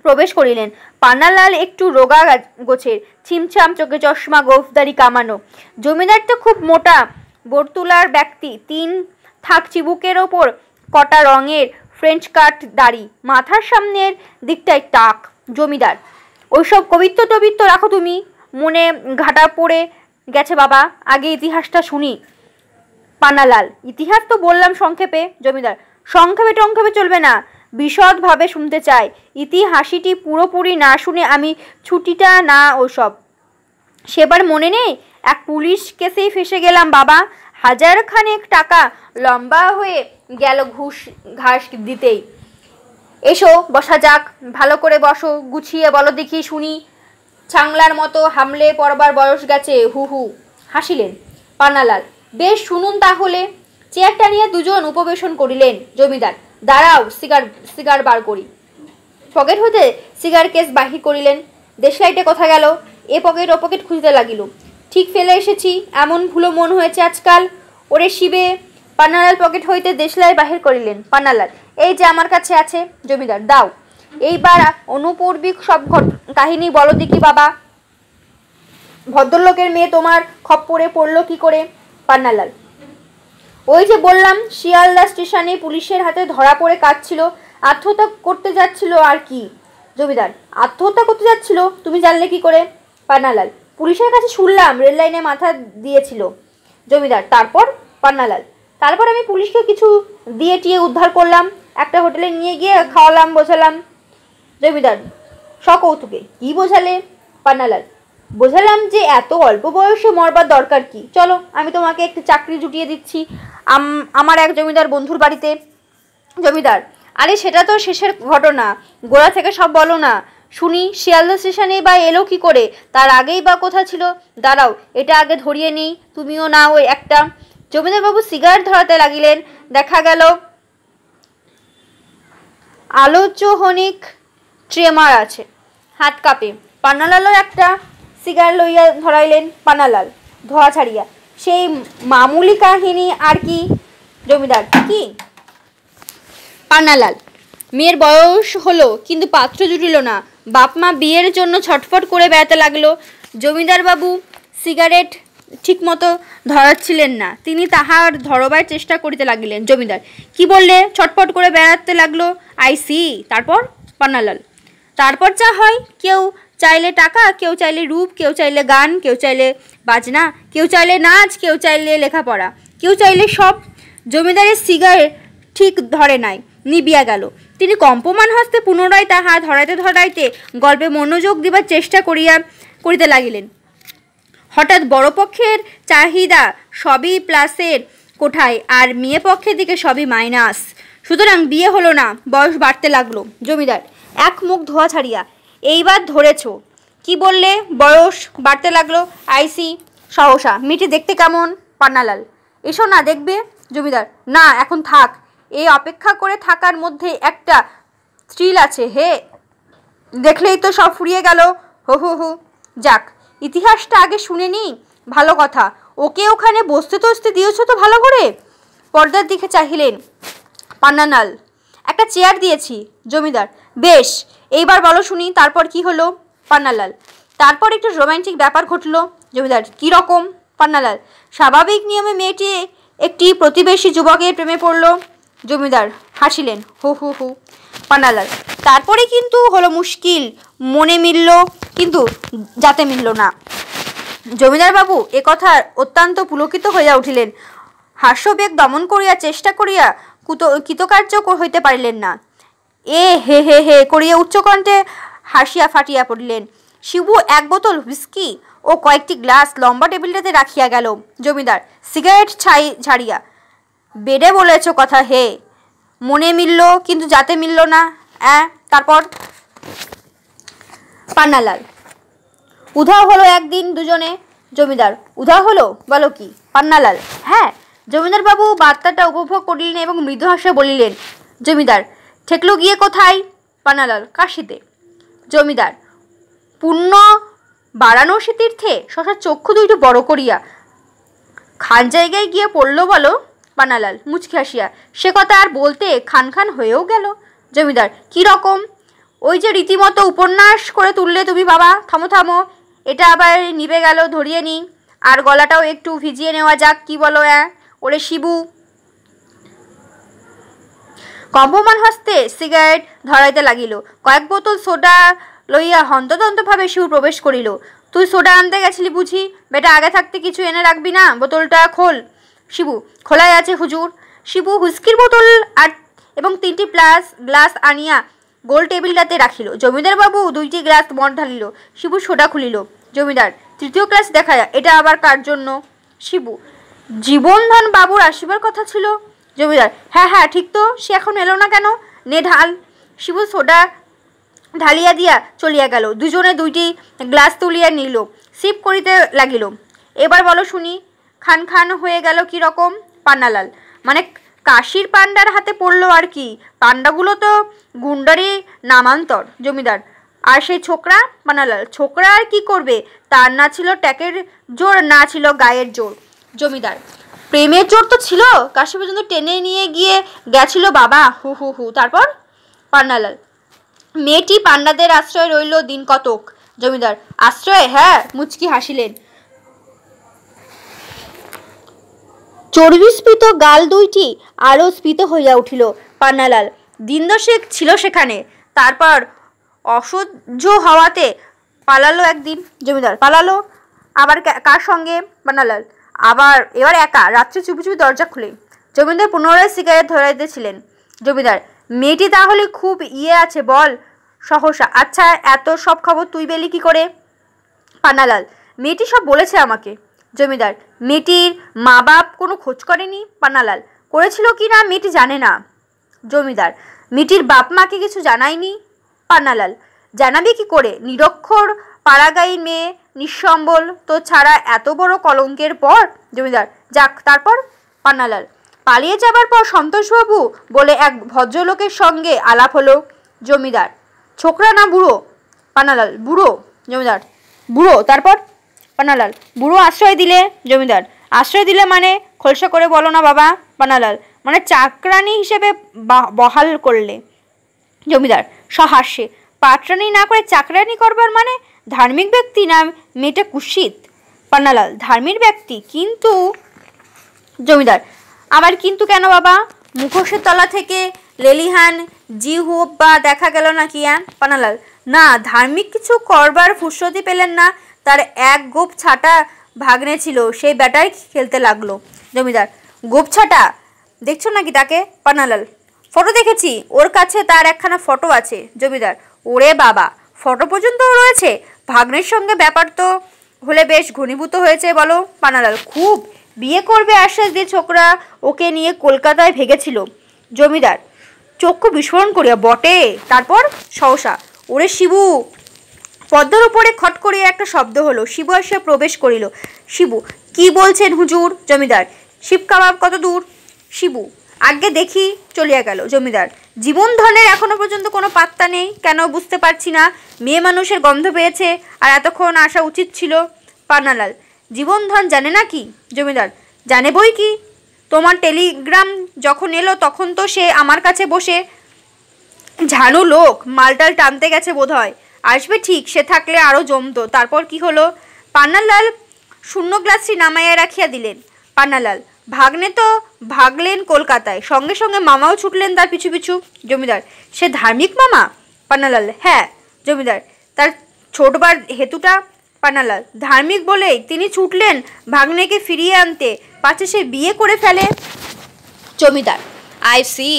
প্রবেশ করিলেন। পান্নালাল একটু রোগা গোছের, ছিমছাম চোখে চশমা, গোফদারি কামানো। জমিদার তো খুব মোটা বর্তুলার ব্যক্তি, 3 থাক চিবুকের ওপর কটা রঙের ফ্রেঞ্চ কাট দাড়ি, মাথার সামনের দিকটায় টাক। জমিদার, ওইসব কবিত্ব টবিত্ব রাখো তুমি, মনে ঘাটা পড়ে গেছে বাবা, আগে ইতিহাসটা শুনি। পান্নালাল, ইতিহাস তো বললাম সংক্ষেপে। জমিদার, সংক্ষেপে টংক্ষেপে চলবে না, বিশদভাবে শুনতে চাই। ইতিহাসটি পুরোপুরি না শুনে আমি ছুটিটা না। ওসব সেবার মনে নেই, এক পুলিশ কেসেই ফেসে গেলাম বাবা, 1000 খানেক টাকা লম্বা হয়ে গেল ঘাস দিতেই। এসো বসা যাক, ভালো করে বসো, গুছিয়ে বলো দেখি শুনি। ছাংলার মতো হামলে পড়বার বয়স গেছে। হু হু হাসিলেন পান্নালাল। বেশ, শুনুন তাহলে। চেয়ারটা নিয়ে দুজন উপবেশন করিলেন। জমিদার, দাঁড়াও, সিগার বার করি। পকেট হতে সিগার কেস বাহির করিলেন। দেশলাইটে কথা গেল, এ পকেট ও পকেট খুঁজতে লাগিল। ঠিক ফেলে এসেছি, এমন ভুলো মন হয়েছে আজকাল। ওরে শিবে। পান্নালাল পকেট হইতে দেশলাই বাহির করিলেন। পান্নালাল, এই যে আমার কাছে আছে। জমিদার, দাও। এইবার অনুপূর্বিক সব কাহিনী বলো দেখি বাবা। ভদ্রলোকের মেয়ে তোমার খপ্পরে পড়লো কি করে? পান্নালাল, ওই যে বললাম, শিয়ালদা স্টেশনে পুলিশের হাতে ধরা পড়ে কাঁদছিল, আত্মহত্যা করতে যাচ্ছিল আর কি। জমিদার, আত্মহত্যা করতে যাচ্ছিল, তুমি জানলে কি করে? পান্নালাল, পুলিশের কাছে শুনলাম, রেল লাইনে মাথা দিয়েছিল। জমিদার, তারপর? পান্নালাল, তারপর আমি পুলিশকে কিছু দিয়ে টিয়ে উদ্ধার করলাম, একটা হোটেলে নিয়ে গিয়ে খাওয়ালাম, বোঝালাম। জমিদার সকৌতুকে, কি বোঝালে? পান্নালাল, বোঝালাম যে এত অল্প বয়সে মরবার দরকার কি, চলো আমি তোমাকে একটি চাকরি জুটিয়ে দিচ্ছি আমার এক জমিদার বন্ধুর বাড়িতে। জমিদার, আরে সেটা তো শেষের ঘটনা, গোড়া থেকে সব বলো না শুনি। শিয়ালদা স্টেশনে বা এলো কি করে, তার আগেই বা কোথা ছিল? দাঁড়াও, এটা আগে ধরিয়ে নিই, তুমিও না ওই একটা। জমিদারবাবু সিগারেট ধরাতে লাগিলেন। দেখা গেল আলোচহনিক ট্রেমার আছে, হাত কাঁপে। পান্নালালও একটা সিগার লইয়া ধরাইলেন। পান্নালাল ধোয়া ছাড়িয়া, সেই মামুলি কাহিনী আর কি। জমিদার, কি? পান্নালাল, মেয়ের বয়স হলো কিন্তু পাত্র জুটিল না, বাপ মা বিয়ের জন্য ছটফট করে বেড়াতে লাগলো। জমিদার বাবু সিগারেট ঠিক মতো ধরাচ্ছিলেন না, তিনি তাহার ধরবার চেষ্টা করিতে লাগিলেন। জমিদার, কি বললে? ছটফট করে বেড়াতে লাগলো, আই সি। তারপর? পান্নালাল, তারপর যা হয়, কেউ চাইলে টাকা, কেউ চাইলে রূপ, কেউ চাইলে গান, কেউ চাইলে বাজনা, কেউ চাইলে নাচ, কেউ চাইলে লেখাপড়া, কেউ চাইলে সব। জমিদারের সিগারেট ঠিক ধরে নাই, নিবিয়া গেল। তিনি কম্পমান হস্তে পুনরায় তাহা ধরাইতে ধরাইতে গল্পে মনোযোগ দিবার চেষ্টা করিতে লাগিলেন। হঠাৎ বড় পক্ষের চাহিদা সবই প্লাসের কোঠায়, আর মেয়ে পক্ষের দিকে সবই মাইনাস, সুতরাং বিয়ে হলো না, বয়স বাড়তে লাগলো। জমিদার এক মুখ ধোয়া ছাড়িয়া, এইবার ধরেছ, কি বললে? বয়স বাড়তে লাগলো, আইসি। সহসা, মেয়েটি দেখতে কেমন? পান্নালাল, এসো না দেখবে। জমিদার, না এখন থাক, এই অপেক্ষা করে থাকার মধ্যে একটা থ্রিল আছে হে, দেখলেই তো সব ফুরিয়ে গেল। হু হু হু, যাক, ইতিহাসটা আগে শুনে নি। ভালো কথা, ওকে ওখানে বসতে টসতে দিয়েছ তো ভালো করে? পর্দার দিকে চাহিলেন পান্নালাল, একটা চেয়ার দিয়েছি। জমিদার, বেশ, এইবার বলো শুনি, তারপর কি হলো? পান্নালাল, তারপর একটু রোমান্টিক ব্যাপার ঘটল। জমিদার, কি রকম? পান্নালাল, স্বাভাবিক নিয়মে মেয়েটি একটি প্রতিবেশী যুবকের প্রেমে পড়ল। জমিদার হাসিলেন, হু হু হু। পান্নালাল, তারপরে কিন্তু হলো মুশকিল, মনে মিলল কিন্তু যাতে মিলল না। জমিদার বাবু একথার অত্যন্ত পুলকিত হইয়া উঠিলেন। হাস্যবেগ দমন করিয়া চেষ্টা করিয়া কৃতকার্য হইতে পারিলেন না। এ হে হে হে করিয়া উচ্চকণ্ঠে হাসিয়া ফাটিয়া পড়িলেন। শিবু এক বোতল হুইস্কি ও কয়েকটি গ্লাস লম্বা টেবিলটাতে রাখিয়া গেল। জমিদার সিগারেট ঝাড়িয়া, বেডে বলেছ কথা হে, মনে মিলল কিন্তু যাতে মিলল না। তারপর? পান্নালাল, উধাও হলো একদিন দুজনে। জমিদার, উধাও হলো বলো কি? পান্নালাল, হ্যাঁ। জমিদার বাবু বার্তাটা উপভোগ করিলেন এবং মৃদু হাসে বলিলেন। জমিদার, ঠেকলো গিয়ে কোথায়? পান্নালাল, কাশিতে। জমিদার, পুণ্য বারাণসী তীর্থে? শশার চক্ষু দুইটি বড় করিয়া। খান জায়গায় গিয়ে পড়লো বলো? পান্নালাল মুচকি হাসিয়া, সে কথা আর বলতে খান খান হয়েও গেল। জমিদার, কি রকম? ওই যে রীতিমতো উপন্যাস করে তুললে তুমি বাবা। থামো থামো, এটা আবার নিভে গেল, ধরিয়ে নি। আর গলাটাও একটু ভিজিয়ে নেওয়া যাক, কি বলো? ওরে শিবু। কম্পমান হস্তে সিগারেট ধরাইতে লাগিল। কয়েক বোতল সোডা লইয়া হন্তদন্তভাবে শিবু প্রবেশ করিল। তুই সোডা আনতে গেছিলি বুঝি? বেটা, আগে থাকতে কিছু এনে রাখবি না? বোতলটা খোল। শিবু, খোলাই আছে হুজুর। শিবু হুইস্কির বোতল আর এবং 3টি গ্লাস আনিয়া গোল টেবিলটাতে রাখিল। জমিদার বাবু 2টি গ্লাস মদ ঢালিল। শিবু সোডা খুলিল। জমিদার, 3য় গ্লাস দেখায়, এটা আবার কার জন্য? শিবু, জীবনধন বাবুর আসিবার কথা ছিল। জমিদার, হ্যাঁ হ্যাঁ ঠিক তো, সে এখন এলো না কেন? নে ঢাল। শিবু সোডা ঢালিয়া দিয়া চলিয়া গেল। দুজনে 2টি গ্লাস তুলিয়া নিল, সিপ করিতে লাগিল। এবার বলো শুনি, খান খান হয়ে গেল কি রকম? পান্নালাল, মানে কাশির পান্ডার হাতে পড়লো আর কি। পান্ডাগুলো তো গুন্ডারি নামান্তর। জমিদার, আর সেই ছোকরা? পান্নালাল, ছোকরা আর কি করবে? তার না ছিল ট্যাকের জোর, না ছিল গায়ের জোর। জমিদার, প্রেমের জোর তো ছিল, কাশি পর্যন্ত টেনে নিয়ে গিয়ে গেছিল বাবা। হু হু হু। তারপর? পান্নালাল, মেয়েটি পান্ডাদের আশ্রয় রইল দিন কতক। জমিদার, আশ্রয়? হ্যাঁ। মুচকি হাসিলেন। চর্বিস্ফীত গাল দুইটি আরও স্ফীত হইয়া উঠিল। পান্নালাল, দিন দশেক ছিল সেখানে, তারপর অসহ্য হওয়াতে পালালো একদিন। জমিদার, পালালো? আবার কার সঙ্গে? পান্নালাল, এবার একা, রাত্রে চুপি চুপি দরজা খুলে। জমিদার পুনরায় সিগারেট ধরাইতেছিলেন। জমিদার, মেয়েটি তাহলে খুব আছে বল সহসা। আচ্ছা, এত সব খবর তুই পেলি কি করে? পান্নালাল, মেয়েটি সব বলেছে আমাকে। জমিদার, মেয়েটির মা বাপ কোনো খোঁজ করেনি? পান্নালাল, করেছিল কি না মেয়েটি জানে না। জমিদার, মেয়েটির বাপ মাকে কিছু জানায়নি? পান্নালাল, জানাবি কি করে? নিরক্ষর পাড়াগাঁই মেয়ে, নিঃসম্বল, তো ছাড়া এত বড় কলঙ্কের পর। জমিদার, যাক, তারপর? পান্নালাল, পালিয়ে যাবার পর সন্তোষবাবু বলে এক ভদ্রলোকের সঙ্গে আলাপ হলো। জমিদার, ছোকরা না বুড়ো? পান্নালাল, বুড়ো। জমিদার, বুড়ো? তারপর? পান্নালাল, বুড়ো আশ্রয় দিলে। জমিদার, আশ্রয় দিলে মানে? খোলসা করে বলো না বাবা। পান্নালাল, মানে চাকরানি হিসেবে বহাল করলে। জমিদার সহাস্যে, পাটরানি না করে চাকরানি করবার মানে? ধার্মিক ব্যক্তি না মেয়েটা কুৎসিত? পান্নালাল, ধার্মিক ব্যক্তি, কিন্তু। জমিদার, আবার কিন্তু কেন বাবা? মুখোশের তলা থেকে লেলিহান জিহ্বা বা দেখা গেল না কি? পান্নালাল, না, ধার্মিক কিছু করবার ফুরসতি পেলেন না। তার এক গোপ ছাটা ভাগ্নে ছিল, সেই ব্যাটাই খেলতে লাগলো। জমিদার, গোপ ছাটা দেখছো নাকি তাকে? পান্নালাল, ফটো দেখেছি, ওর কাছে তার একখানা ফটো আছে। জমিদার, ওরে বাবা, ফটো পর্যন্ত রয়েছে? ভাগ্নের সঙ্গে ব্যাপার তো হলে বেশ ঘনীভূত হয়েছে বলো। পান্নালাল, খুব। বিয়ে করবে আশ্বাস দিয়ে ছোকরা ওকে নিয়ে কলকাতায় ভেগেছিল। জমিদার চক্ষু বিস্ফোরণ করিয়া, বটে? তারপর? সহসা, ওরে শিবু। পদ্মার উপরে খট করিয়া একটা শব্দ হলো। শিবু আসিয়া প্রবেশ করিল। শিবু, কি বলছেন হুজুর? জমিদার, শিব কাবাব কত দূর? শিবু, আগে দেখি, চলিয়া গেল। জমিদার, জীবন ধনের এখনো পর্যন্ত কোনো পাত্তা নেই কেন বুঝতে পারছি না। মেয়ে মানুষের গন্ধ পেয়েছে, আর এতক্ষণ আসা উচিত ছিল। পান্নালাল, জীবন ধন জানে না কি? জমিদার, জানে বই কি। তোমার টেলিগ্রাম যখন এলো তখন তো সে আমার কাছে বসে ঝানু লোক মালটাল টানতে গেছে বোধ হয়। আসবে ঠিক, সে থাকলে আরও জমতো। তারপর কি হলো? পান্নালাল শূন্য গ্লাসটি নামাইয়া রাখিয়া দিলেন। পান্নালাল, ভাগ্নে তো ভাগলেন কলকাতায়, সঙ্গে সঙ্গে মামাও ছুটলেন তার পিছু পিছু। জমিদার, সে ধার্মিক মামা? পান্নালাল, হ্যাঁ। জমিদার, তার ছোটবার হেতুটা? পান্নালাল, ধার্মিক বলেই তিনি ছুটলেন ভাগ্নেকে ফিরিয়ে আনতে, পাছে সে বিয়ে করে ফেলে। জমিদার, আই সি।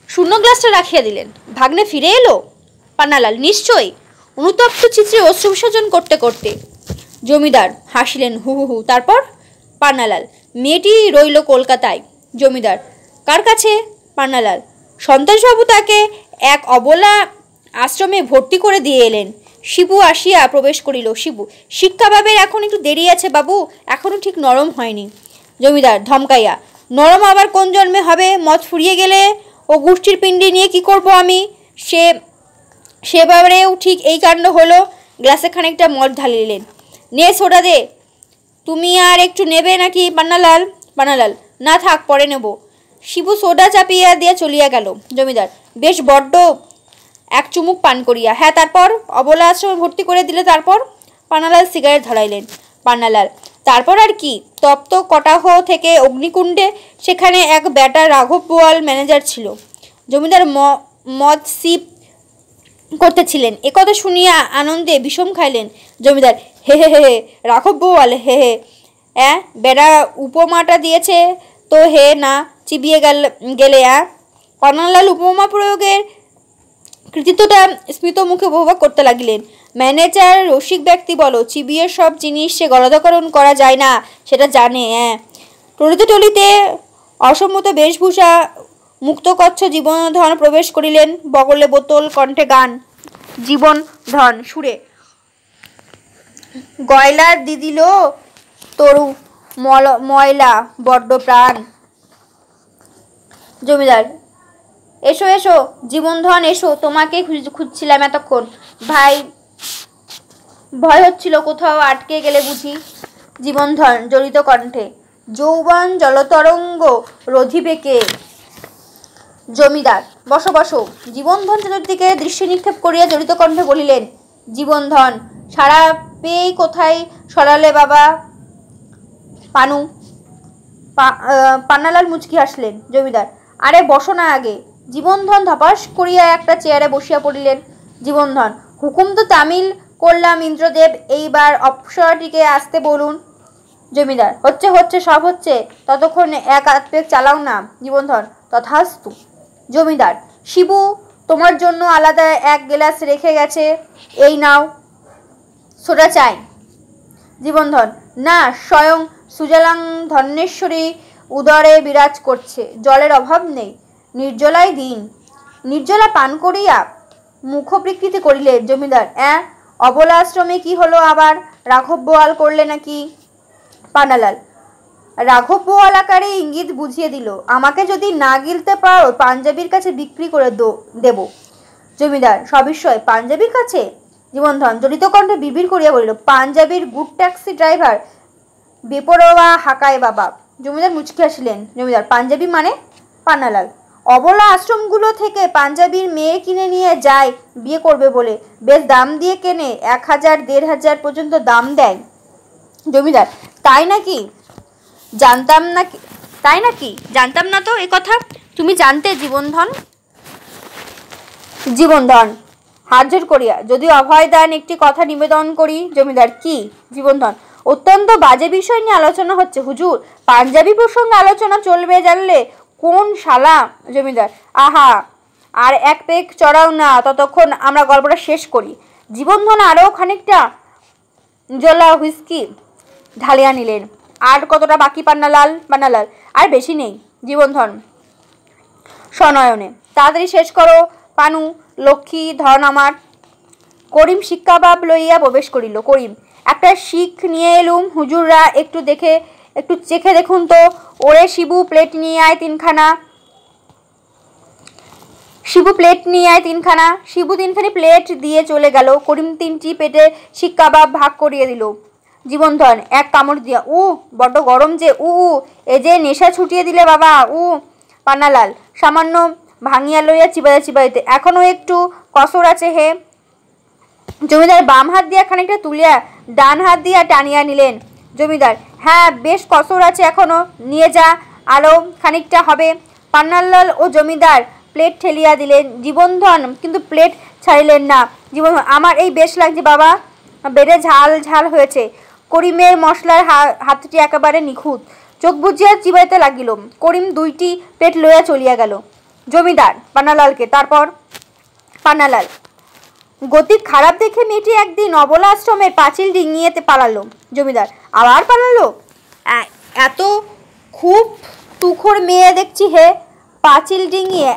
শূন্য গ্লাসটা রাখিয়া দিলেন। ভাগ্নে ফিরে এলো? পান্নালাল, নিশ্চয়ই। অনুতপ্ত চিত্রে অশ্রু বিসর্জন করতে করতে। জমিদার হাসিলেন, হু হু হু। তারপর? পান্নালাল, মেয়েটি রইল কলকাতায়। জমিদার, কার কাছে? পান্নালাল, সন্তোষবাবু তাকে এক অবলা আশ্রমে ভর্তি করে দিয়ে এলেন। শিবু আসিয়া প্রবেশ করিল। শিবু, শিক্ষাভাবের এখন একটু দেরি আছে বাবু, এখনো ঠিক নরম হয়নি। জমিদার ধমকাইয়া, নরম আবার কোন জন্মে হবে? মদ ফুরিয়ে গেলে ও গোষ্ঠীর পিণ্ডি নিয়ে কি করব আমি? সেবারেও ঠিক এই কাণ্ড হলো। গ্লাসে খানিকটা মদ ঢালিলেন। নে সোডা দে। তুমি আর একটু নেবে নাকি পান্নালাল? পান্নালাল, না থাক, পরে নেব। শিবু সোডা চাপিয়া দিয়া চলিয়া গেল। জমিদার, বেশ বড্ড এক চুমুক পান করিয়া, হ্যাঁ তারপর? অবলা আশ্রমে ভর্তি করে দিলে, তারপর? পান্নালাল সিগারেট ধরাইলেন। পান্নালাল, তারপর আর কি? তপ্ত কটাহ থেকে অগ্নিকুণ্ডে, সেখানে এক ব্যাটা রাঘব বোয়াল ম্যানেজার ছিল। জমিদার মদ সিপ করতেছিলেন। একথা শুনিয়া আনন্দে বিষম খাইলেন। জমিদার, হে হে হে। রাঘব বোয়াল, হে হে। বেড়া উপমাটা দিয়েছে তো হে না চিবিয়ে গেলে। পান্নালাল উপমা প্রয়োগের কৃতিত্বটা স্মিত মুখে উপভোগ করতে লাগিলেন। ম্যানেজার রসিক ব্যক্তি বলো, চিবিয়ে সব জিনিস সে গলাধকরণ করা যায় না, সেটা জানে। টলিতে টলিতে অসম্মত বেশভূষা মুক্তকচ্ছ জীবনধন প্রবেশ করিলেন। বগলে বোতল, কণ্ঠে গান। জীবনধন সুরে, গয়লার দিদিল তরু ময়লা বড্ড প্রাণ। জমিদার, এসো এসো জীবনধন, এসো, তোমাকে খুঁজছিলাম এতক্ষণ। ভাই, ভয় হচ্ছিল কোথাও আটকে গেলে বুঝি। জীবনধন জড়িত কণ্ঠে, যৌবন জলতরঙ্গ রোধিবে কে? জমিদার, বসো বসো। জীবনধন চতুর্দিকে দৃশ্য নিক্ষেপ করিয়া জড়িত কণ্ঠে বলিলেন। জীবনধন, সারা পেয়ে কোথায় সরালে বাবা পানু? পান্নালাল মুচকি হাসলেন। জমিদার, আরে বসো না আগে। জীবনধন ধপাস করিয়া একটা চেয়ারে বসিয়া পড়িলেন। জীবনধন, হুকুম তো তামিল করলাম ইন্দ্রদেব, এইবার অপ্সরাটিকে আসতে বলুন। জমিদার, হচ্ছে হচ্ছে, সব হচ্ছে, ততক্ষণ এক আধ পেক চালাও না। জীবনধন, তথাস্তু। জমিদার, শিবু তোমার জন্য আলাদা এক গ্লাস রেখে গেছে, এই নাও। সোডা চাই? জীবনধন, না, স্বয়ং সুজলাং ধন্যেশ্বরী উদরে বিরাজ করছে, জলের অভাব নেই। নির্জলাই দিন। নির্জলা পান করিয়া মুখ বিকৃতি করিলেন। জমিদার, অবলা আশ্রমে কি হলো আবার? রাঘব বোয়াল করলে নাকি? পান্নালাল, রাঘব বোয়াল আকারে ইঙ্গিত বুঝিয়ে দিল, আমাকে যদি না গিলতে পারো পাঞ্জাবির কাছে বিক্রি করে দেব। জমিদার সবিস্ময়, পাঞ্জাবির কাছে? জীবনধন জড়িত কণ্ঠে বিড়বিড় করিয়া বলিল, পাঞ্জাবির গুড ট্যাক্সি ড্রাইভার বেপরোয়া হাকায় বাবা। জমিদার মুচকি হাসিলেন। জমিদার, পাঞ্জাবি মানে? পান্নালাল, অবলা আশ্রমগুলো থেকে পাঞ্জাবির মেয়ে কিনে নিয়ে যায় বিয়ে করবে বলে, বেশ দাম দিয়ে কেনে, 1000 1500 পর্যন্ত দাম দেয়। জমিদার, তাই নাকি? জানতাম না তো এ কথা। তুমি জানতে জীবনধন? জীবনধন হাত জোর করিয়া, যদি অভয় দেন একটি কথা নিবেদন করি। জমিদার, কি? জীবনধন, অত্যন্ত বাজে বিষয় নিয়ে আলোচনা হচ্ছে হুজুর, পাঞ্জাবি প্রসঙ্গে আলোচনা চলবে জানলে কোন শালা। জমিদার, আহা, আর এক পেক চড়াও না, ততক্ষণ আমরা গল্পটা শেষ করি। জীবনধন আরও খানিকটা জলা হুইস্কি ঢালিয়া নিলেন। আর কতটা বাকি পান্নালাল? পান্নালাল, আর বেশি নেই। জীবনধন সনয়নে, তাড়াতাড়ি শেষ করো পানু, লক্ষ্মী ধন আমার। করিম শিক্ষাভাব লইয়া প্রবেশ করিল। করিম, একটা শিখ নিয়ে এলুম, হুজুররা একটু চেখে দেখুন তো। ওরে শিবু, প্লেট নিয়ে আয় তিনখানা। শিবু তিনখানি প্লেট দিয়ে চলে গেল। করিম 3টি পেটে শিক কাবাব ভাগ করিয়ে দিল। জীবনধন এক কামড় দিয়া, বড্ড গরম যে, এ যে নেশা ছুটিয়ে দিলে বাবা। পান্নালাল, সামান্য ভাঙিয়া লইয়া চিবাইতে চিবাইতে, এখনো একটু কসর আছে হে। জমিদার বাম হাত দিয়া খানিকটা তুলিয়া ডান হাত দিয়া টানিয়া নিলেন। জমিদার, হ্যাঁ বেশ কসর আছে এখনো, নিয়ে যা, আরও খানিকটা হবে। পান্নালাল ও জমিদার প্লেট ঠেলিয়া দিলেন। জীবনধন কিন্তু প্লেট ছাড়িলেন না। জীবনধন, আমার এই বেশ লাগছে বাবা, বেড়ে ঝাল ঝাল হয়েছে। করিমের মশলার হাতটি একেবারে নিখুঁত। চোখ বুজিয়া চিবাইতে লাগিল। করিম 2টি প্লেট লইয়া চলিয়া গেল। জমিদার পান্নালালকে, তারপর পান্নালাল, গতি খারাপ দেখে মেয়েটি একদিন অবলা আশ্রমের পাঁচিল ডিঙিয়েতে পালালো। জমিদার, আবার পালালো? এত খুব তুখোর মেয়ে দেখছি হে, পাঁচিল ডিঙিয়ে?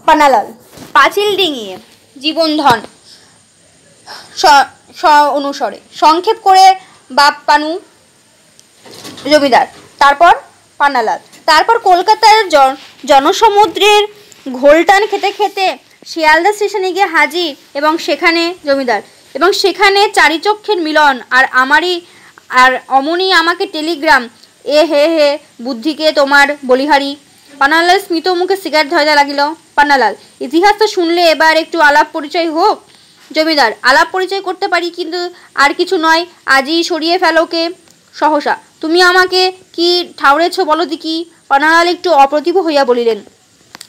পান্নালাল, পাঁচিল ডিঙিয়ে। জীবনধন অনুসরে সংক্ষেপ করে বাপ পানু। জমিদার, তারপর? পান্নালাল, তারপর কলকাতার জনসমুদ্রের ঘোলটান খেতে খেতে শিয়ালদা স্টেশনে গিয়ে হাজির, এবং সেখানে জমিদার, এবং সেখানে চারিচক্ষের মিলন, আর অমনি আমাকে টেলিগ্রাম, এ হে হে বুদ্ধিকে তোমার বলিহারি। পান্নালাল স্মিত মুখে সিগারেট ধরাইতে লাগিল। পান্নালাল, ইতিহাসটা শুনলে এবার একটু আলাপ পরিচয় হোক। জমিদার, আলাপ পরিচয় করতে পারি, কিন্তু আর কিছু নয়, আজই সরিয়ে ফেলোকে সহসা। তুমি আমাকে কি ঠাউরেছ বলো দিকি? পান্নালাল একটু অপ্রতিভ হইয়া বলিলেন।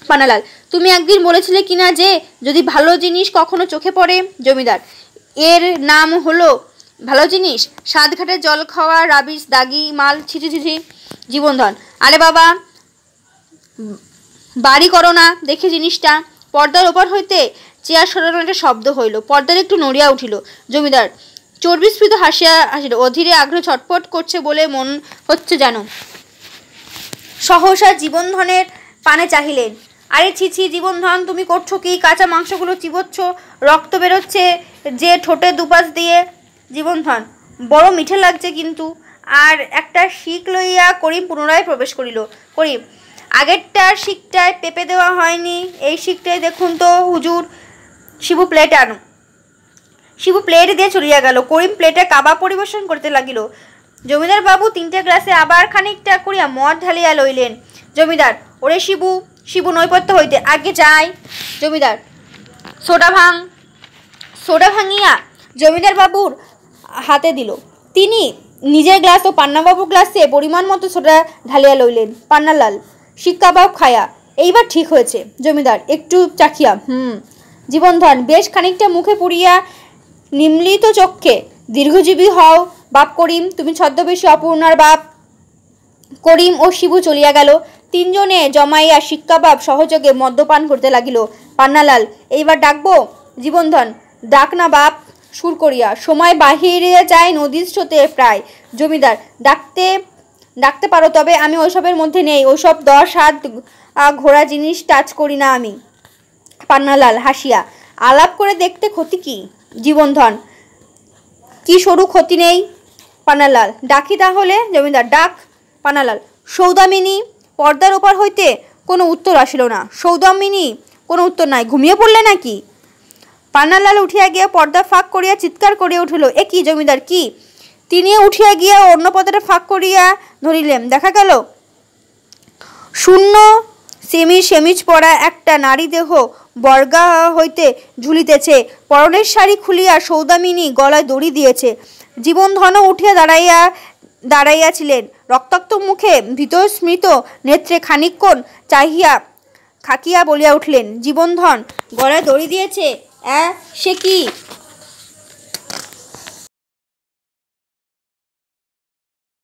পান্নালাল, তুমি একদিন বলেছিলে কিনা যে যদি ভালো জিনিস কখনো চোখে পড়ে। জমিদার, এর নাম হলো ভালো জিনিস? সাতঘাটের জল খাওয়া রাবিশ দাগি মাল, ছিছি ছিছি। জীবনধন, আরে বাবা, বাড়ি করো না দেখে জিনিসটা। পর্দার ওপর হইতে চেয়ার সরানোর একটা শব্দ হইল। পর্দার একটু নড়িয়া উঠিল। জমিদার চর্বিস্ফীত হাসিয়া হাসিল। অধীরে আগ্রহ ছটফট করছে বলে মন হচ্ছে যেন। সহসা জীবনধনের পানে চাহিলেন। আরে ছিছি জীবনধন, তুমি করছো কি? কাঁচা মাংসগুলো চিবোচ্ছ, রক্ত বেরোচ্ছে যে ঠোঁটে দুপাশ দিয়ে। জীবনধন, বড় মিঠে লাগছে কিন্তু। আর একটা শিক লইয়া করিম পুনরায় প্রবেশ করিল। করিম, আগেরটার শিকটায় পেঁপে দেওয়া হয়নি, এই শিকটাই দেখুন তো হুজুর। শিবু প্লেট আনো। শিবু প্লেট দিয়ে চলিয়া গেল। করিম প্লেটে কাবাব পরিবেশন করতে লাগিল। জমিদার বাবু 3টে গ্লাসে আবার খানিকটা করিয়া মদ ঢালিয়া লইলেন। জমিদার, ওরে শিবু, শিবু নৈপথ্য হইতে আগে যাই। জমিদার, সোডা ভাঙিয়া জমিদার বাবুর হাতে দিল। তিনি নিজের গ্লাস ও পান্নাবাবুর গ্লাসে পরিমাণ মতো সোডা ঢালিয়া লইলেন। পান্নালাল, শিক কাবাব খায়া এইবার ঠিক হয়েছে। জমিদার, একটু চাখিয়া? জীবনধন বেশ খানিকটা মুখে পুড়িয়া নিম্লিত চক্ষে, দীর্ঘজীবী হও বাপ করিম, তুমি ছদ্মবেশী অপূর্ণার বাপ। করিম ও শিবু চলিয়া গেল। 3 জনে জমাইয়া শিক কাবাব সহযোগে মদ্যপান করতে লাগিল। পান্নালাল, এইবার ডাকবো? জীবনধন, ডাক না বাপ, সুর করিয়া। সময় বাহিরে যায় নদীর স্রোতে প্রায়। জমিদার, ডাকতে পারো, তবে আমি ওইসবের মধ্যে নেই। ওইসব 10 হাত ঘোড়া জিনিস টাচ করি না আমি। পান্নালাল হাসিয়া, আলাপ করে দেখতে ক্ষতি কি? জীবনধন, কি সরু ক্ষতি নেই। পান্নালাল, ডাকি তাহলে? জমিদার, ডাক। পান্নালাল, সৌদামিনী। পর্দার ওপর হইতে কোনো উত্তর আসিল না। সৌদামিনী, কোনো উত্তর নাই, ঘুমিয়ে পড়লে নাকি? পান্নালাল উঠিয়া গিয়া পর্দা ফাঁক করিয়া চিৎকার করিয়া উঠিল। এ কি জমিদার, কি? তিনিও উঠিয়া গিয়া অন্য পর্দাটা ফাঁক করিয়া ধরিলেন। দেখা গেল শূন্য সেমিজ পরা একটা নারী দেহ বর্গা হইতে ঝুলিতেছে। পরনের শাড়ি খুলিয়া সৌদামিনী গলায় দড়ি দিয়েছে। জীবনধনও উঠিয়া দাঁড়াইয়াছিলেন। রক্তাক্ত মুখে ভীত স্মৃত নেত্রে খানিকক্ষণ চাহিয়া খাকিয়া বলিয়া উঠলেন। জীবনধন গলায় দড়ি দিয়েছে? সে কি?